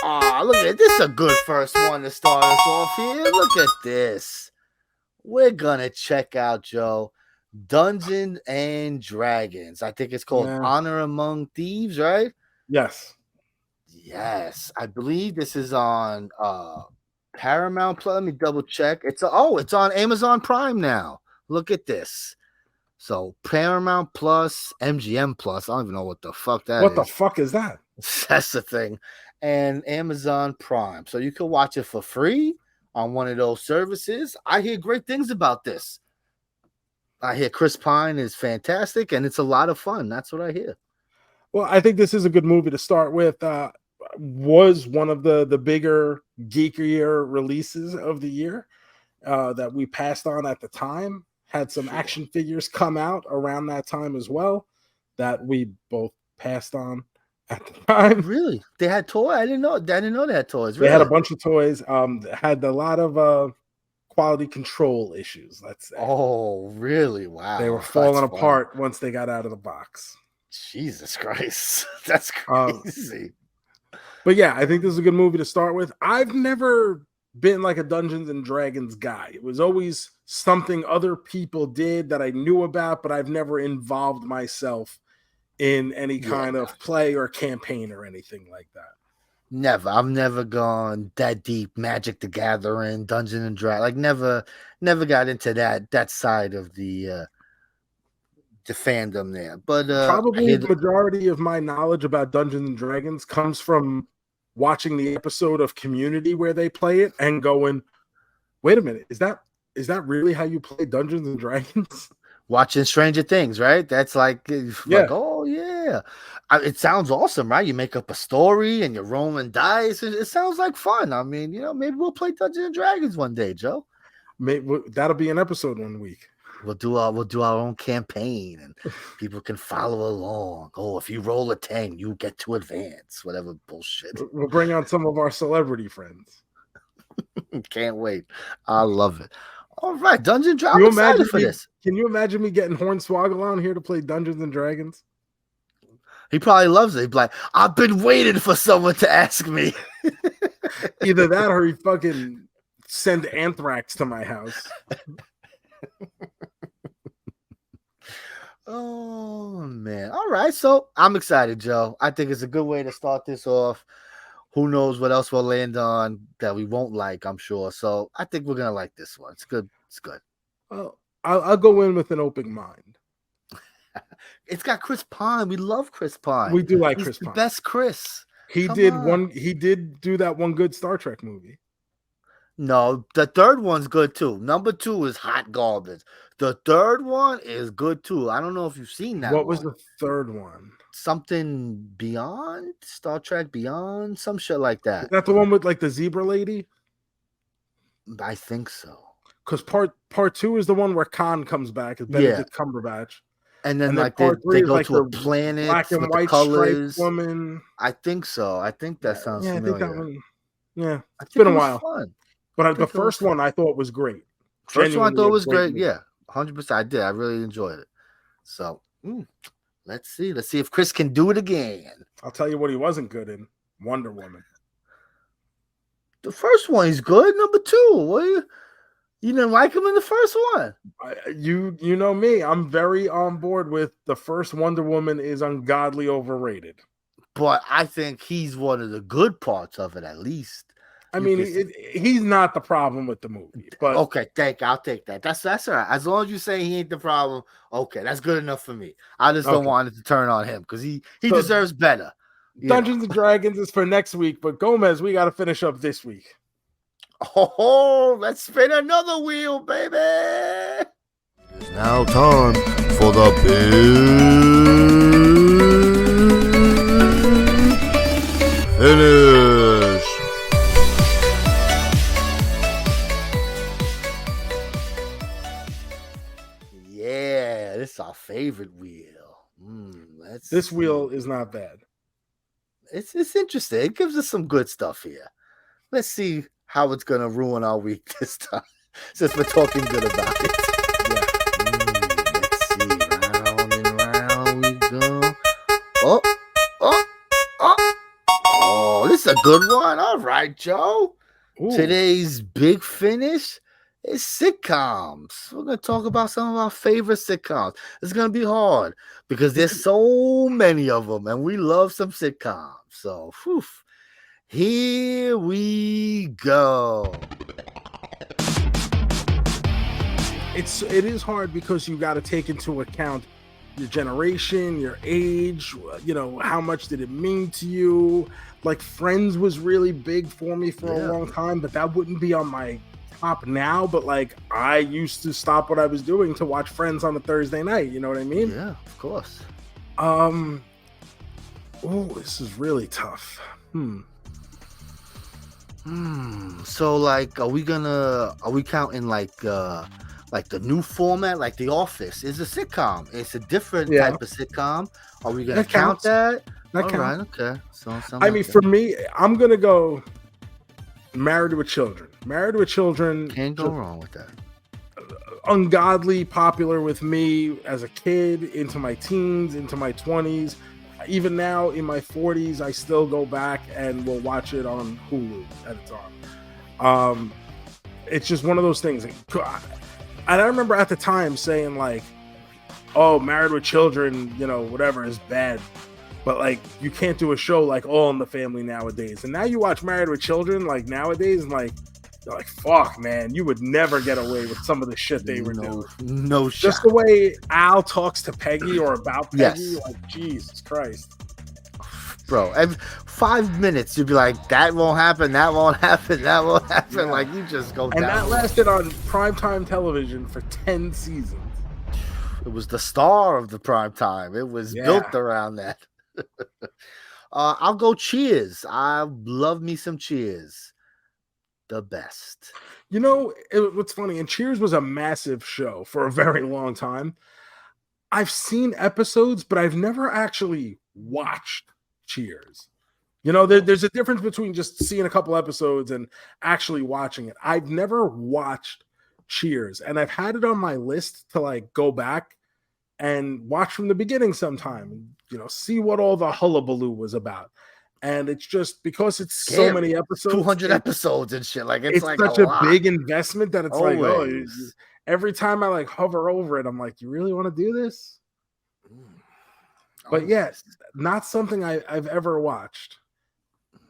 Oh, look at this. Is a good first one to start us off here. Look at this. We're gonna check out, Joe, Dungeons and Dragons. I think it's called Honor Among Thieves, right? Yes. Yes. I believe this is on Paramount Plus. Let me double check. It's on Amazon Prime now. Look at this. So Paramount Plus, MGM Plus. I don't even know what the fuck that is. What the fuck is that? That's the thing. And Amazon Prime. So you can watch it for free on one of those services. I hear great things about this. I hear Chris Pine is fantastic and it's a lot of fun. That's what I hear. Well, I think this is a good movie to start with. Was one of the bigger, geekier releases of the year that we passed on at the time. Had some action figures come out around that time as well that we both passed on at the time. Really? They had toys? I didn't know they had toys. Really? They had a bunch of toys. Had a lot of quality control issues, let's say. Oh, really? Wow. They were falling apart once they got out of the box. Jesus Christ. That's crazy. But yeah, I think this is a good movie to start with. I've never been like a Dungeons and Dragons guy. It was always something other people did that I knew about, but I've never involved myself in any kind of play or campaign or anything like that. Never. I've never gone that deep. Magic the Gathering, Dungeons and Dragons. Like never got into that side of the fandom there. But probably the majority of my knowledge about Dungeons and Dragons comes from watching the episode of Community where they play it and going, wait a minute, is that really how you play Dungeons and Dragons? Watching Stranger Things, right? That's like oh yeah. It sounds awesome, right? You make up a story and you're rolling dice. It sounds like fun. I mean, maybe we'll play Dungeons and Dragons one day, Joe. Maybe that'll be an episode one week. We'll do our own campaign and people can follow along. Oh, if you roll a 10, you get to advance. Whatever bullshit. We'll bring on some of our celebrity friends. Can't wait. I love it. All right, Dungeon Dragons. I'm excited for this. Can you imagine me getting Hornswoggle on here to play Dungeons and Dragons? He probably loves it. He'd be like, I've been waiting for someone to ask me. Either that or he fucking send anthrax to my house. Oh man. All right. So I'm excited, Joe. I think it's a good way to start this off. Who knows what else we'll land on that we won't like, I'm sure. So I think we're gonna like this one. It's good. It's good. Well, I'll go in with an open mind. It's got Chris Pine. We love Chris Pine. We do like He's Chris the Pine. Best Chris. He did do that one good Star Trek movie. No, the third one's good too. Number 2 is hot garbage. The third one is good too. I don't know if you've seen that. What was the third one? Something Beyond? Star Trek Beyond? Some shit like that. Is that the one with like the zebra lady? I think so. Because part 2 is the one where Khan comes back as Benedict Cumberbatch. And then like they go to a planet black and with white the colors. woman. I think so. I think that sounds familiar. I think that one. Yeah, it's been a while. Fun. But the first one I thought was great. First one I thought Genuinely a was great. movie. Yeah, 100%. I did. I really enjoyed it. So let's see. Let's see if Chris can do it again. I'll tell you what he wasn't good in. Wonder Woman. The first one is good. Number 2. What you didn't like him in the first one? You know me. I'm very on board with the first Wonder Woman is ungodly overrated. But I think he's one of the good parts of it, at least. I mean, he's not the problem with the movie. But okay, I'll take that. That's all right. As long as you say he ain't the problem, okay, that's good enough for me. I just don't want it to turn on him because he deserves better. Dungeons and Dragons is for next week, but JoeMeZ, we got to finish up this week. Oh, let's spin another wheel, baby. It's now time for the big finish. Yeah, this is our favorite wheel. This wheel is not bad. It's interesting. It gives us some good stuff here. Let's see how it's gonna ruin our week this time, since we're talking good about it. Yeah. Let's see. Round and round we go. Oh, this is a good one. All right, Joe. Ooh. Today's big finish is sitcoms. We're gonna talk about some of our favorite sitcoms. It's gonna be hard because there's so many of them, and we love some sitcoms. So, here we go. It is hard because you got to take into account your generation, your age, how much did it mean to you? Like Friends was really big for me for a long time, but that wouldn't be on my top now. But like I used to stop what I was doing to watch Friends on a Thursday night. You know what I mean? Yeah, of course. This is really tough. So like, are we counting like the new format, like The Office is a sitcom? It's a different type of sitcom. Are we gonna count that? That counts. Right, okay. So I mean, for me, I'm gonna go Married with Children. Married with Children. Can't go wrong with that. Ungodly popular with me as a kid, into my teens, into my 20s. Even now in my 40s, I still go back and will watch it on Hulu at a time. It's just one of those things. And I remember at the time saying like, oh, Married with Children, whatever is bad. But like, you can't do a show like All in the Family nowadays. And now you watch Married with Children like nowadays, and like, you're like, fuck, man, you would never get away with some of the shit they were doing. No shot. Just the way Al talks to Peggy or about Peggy, like, Jesus Christ. Bro, every 5 minutes, you'd be like, that won't happen, that won't happen, that won't happen. Yeah. Like, you just go down. And that lasted on primetime television for 10 seasons. It was the star of the primetime. It was built around that. I'll go Cheers. I love me some Cheers. The best. What's funny, and Cheers was a massive show for a very long time. I've seen episodes, but I've never actually watched Cheers. There's a difference between just seeing a couple episodes and actually watching it. I've never watched Cheers, and I've had it on my list to like go back and watch from the beginning sometime, see what all the hullabaloo was about. And it's just because it's so many episodes, 200 episodes and shit. Like it's like such a big investment that it's like, every time I like hover over it, I'm like, you really want to do this? But yes, not something I've ever watched.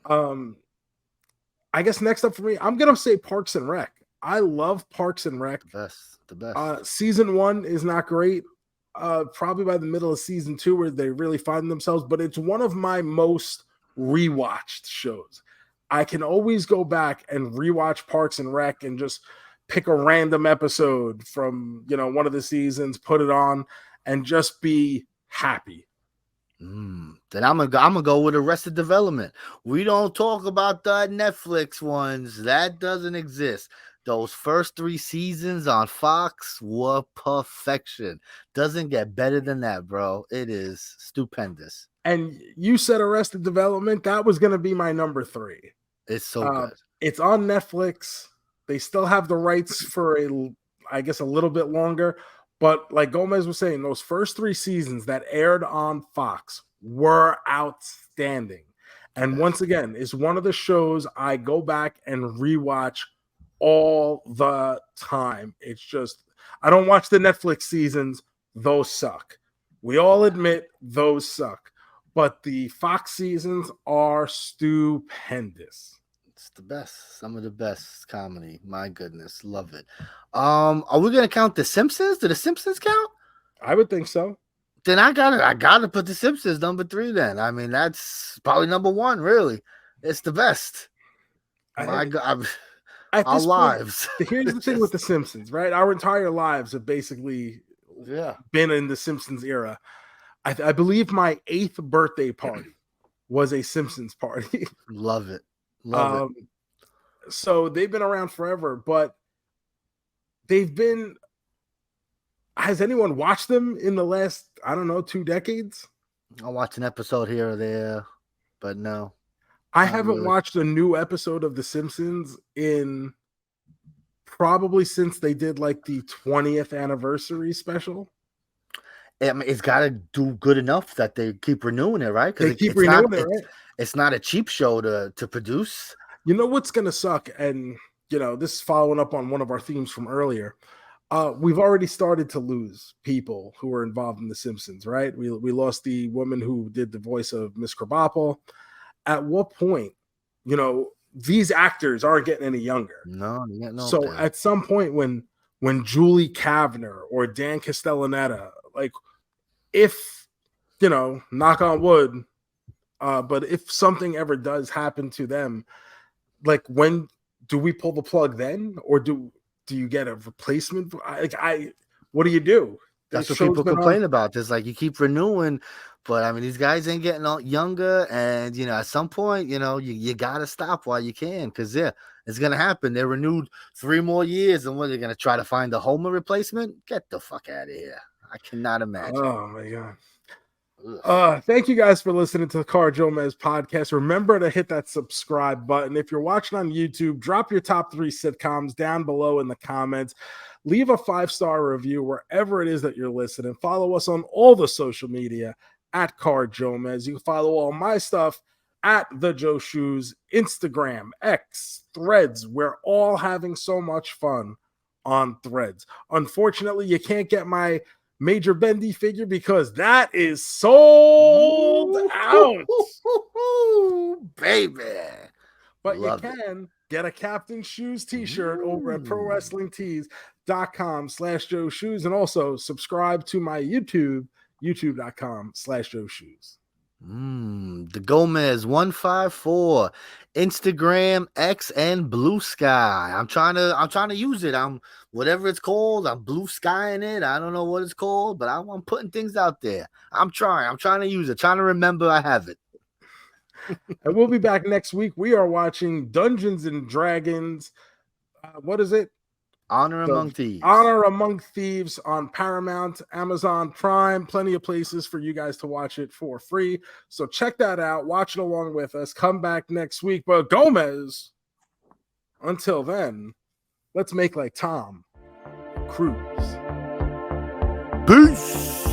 I guess next up for me, I'm gonna say Parks and Rec. I love Parks and Rec. The best. Season 1 is not great. Probably by the middle of season 2 where they really find themselves, but it's one of my most rewatched shows. I can always go back and rewatch Parks and Rec and just pick a random episode from one of the seasons, put it on, and just be happy. Then I'm gonna go with Arrested Development. We don't talk about the Netflix ones. That doesn't exist. Those first 3 seasons on Fox were perfection. Doesn't get better than that, bro. It is stupendous. And you said Arrested Development. That was going to be my number 3. It's so good. It's on Netflix. They still have the rights for I guess a little bit longer. But like Gomez was saying, those first 3 seasons that aired on Fox were outstanding. And once again, it's one of the shows I go back and rewatch all the time. It's just, I don't watch the Netflix seasons. Those suck. We all admit those suck. But the Fox seasons are stupendous. It's the best. Some of the best comedy. My goodness. Love it. Are we going to count The Simpsons? Do The Simpsons count? I would think so. Then I gotta put The Simpsons number 3 then. I mean, that's probably number 1, really. It's the best. My God. Our lives. Here's the thing with The Simpsons, right? Our entire lives have basically been in the Simpsons era. I believe my 8th birthday party was a Simpsons party. Love it. Love it. So they've been around forever, but has anyone watched them in the last, I don't know, 2 decades? I'll watch an episode here or there, but no. I haven't watched a new episode of The Simpsons in probably since they did like the 20th anniversary special. I mean, it's got to do good enough that they keep renewing it, right? They keep renewing it, right? It's not a cheap show to produce. You know what's going to suck? And, you know, this is following up on one of our themes from earlier. We've already started to lose people who were involved in The Simpsons, right? We lost the woman who did the voice of Miss Krabappel. At what point, you know, these actors aren't getting any younger. No. So at some point when Julie Kavner or Dan Castellaneta, like, if, you know, knock on wood, but if something ever does happen to them, like, when do we pull the plug then? Or do you get a replacement? What do you do? That's what people complain about. It's like you keep renewing, but I mean, these guys ain't getting all younger. And, you know, at some point, you know, you got to stop while you can, because, it's going to happen. They're renewed 3 more years. And what, they're going to try to find a Homer replacement? Get the fuck out of here. I cannot imagine. Oh, my God. Thank you guys for listening to the JoeMeZ podcast. Remember to hit that subscribe button. If you're watching on YouTube, drop your top 3 sitcoms down below in the comments. Leave a 5-star review wherever it is that you're listening. Follow us on all the social media at JoeMeZ. You can follow all my stuff at The Joe Shoes, Instagram, X, Threads. We're all having so much fun on Threads. Unfortunately, you can't get my Major Bendy figure because that is sold out. Baby. But you can get a Captain Shoes t-shirt over at ProWrestlingTees.com/Joe Shoes, and also subscribe to my YouTube, youtube.com/Joe Shoes. The Gomez 154, Instagram, X, and Blue Sky. I'm trying to use it. I'm whatever it's called. I'm blue skying it. I don't know what it's called, but I'm putting things out there. I'm trying to use it. Trying to remember I have it. And we'll be back next week. We are watching Dungeons and Dragons. What is it? Honor Among Thieves. Honor Among Thieves on Paramount, Amazon Prime. Plenty of places for you guys to watch it for free. So check that out. Watch it along with us. Come back next week. But Gomez, until then, let's make like Tom Cruise. Peace.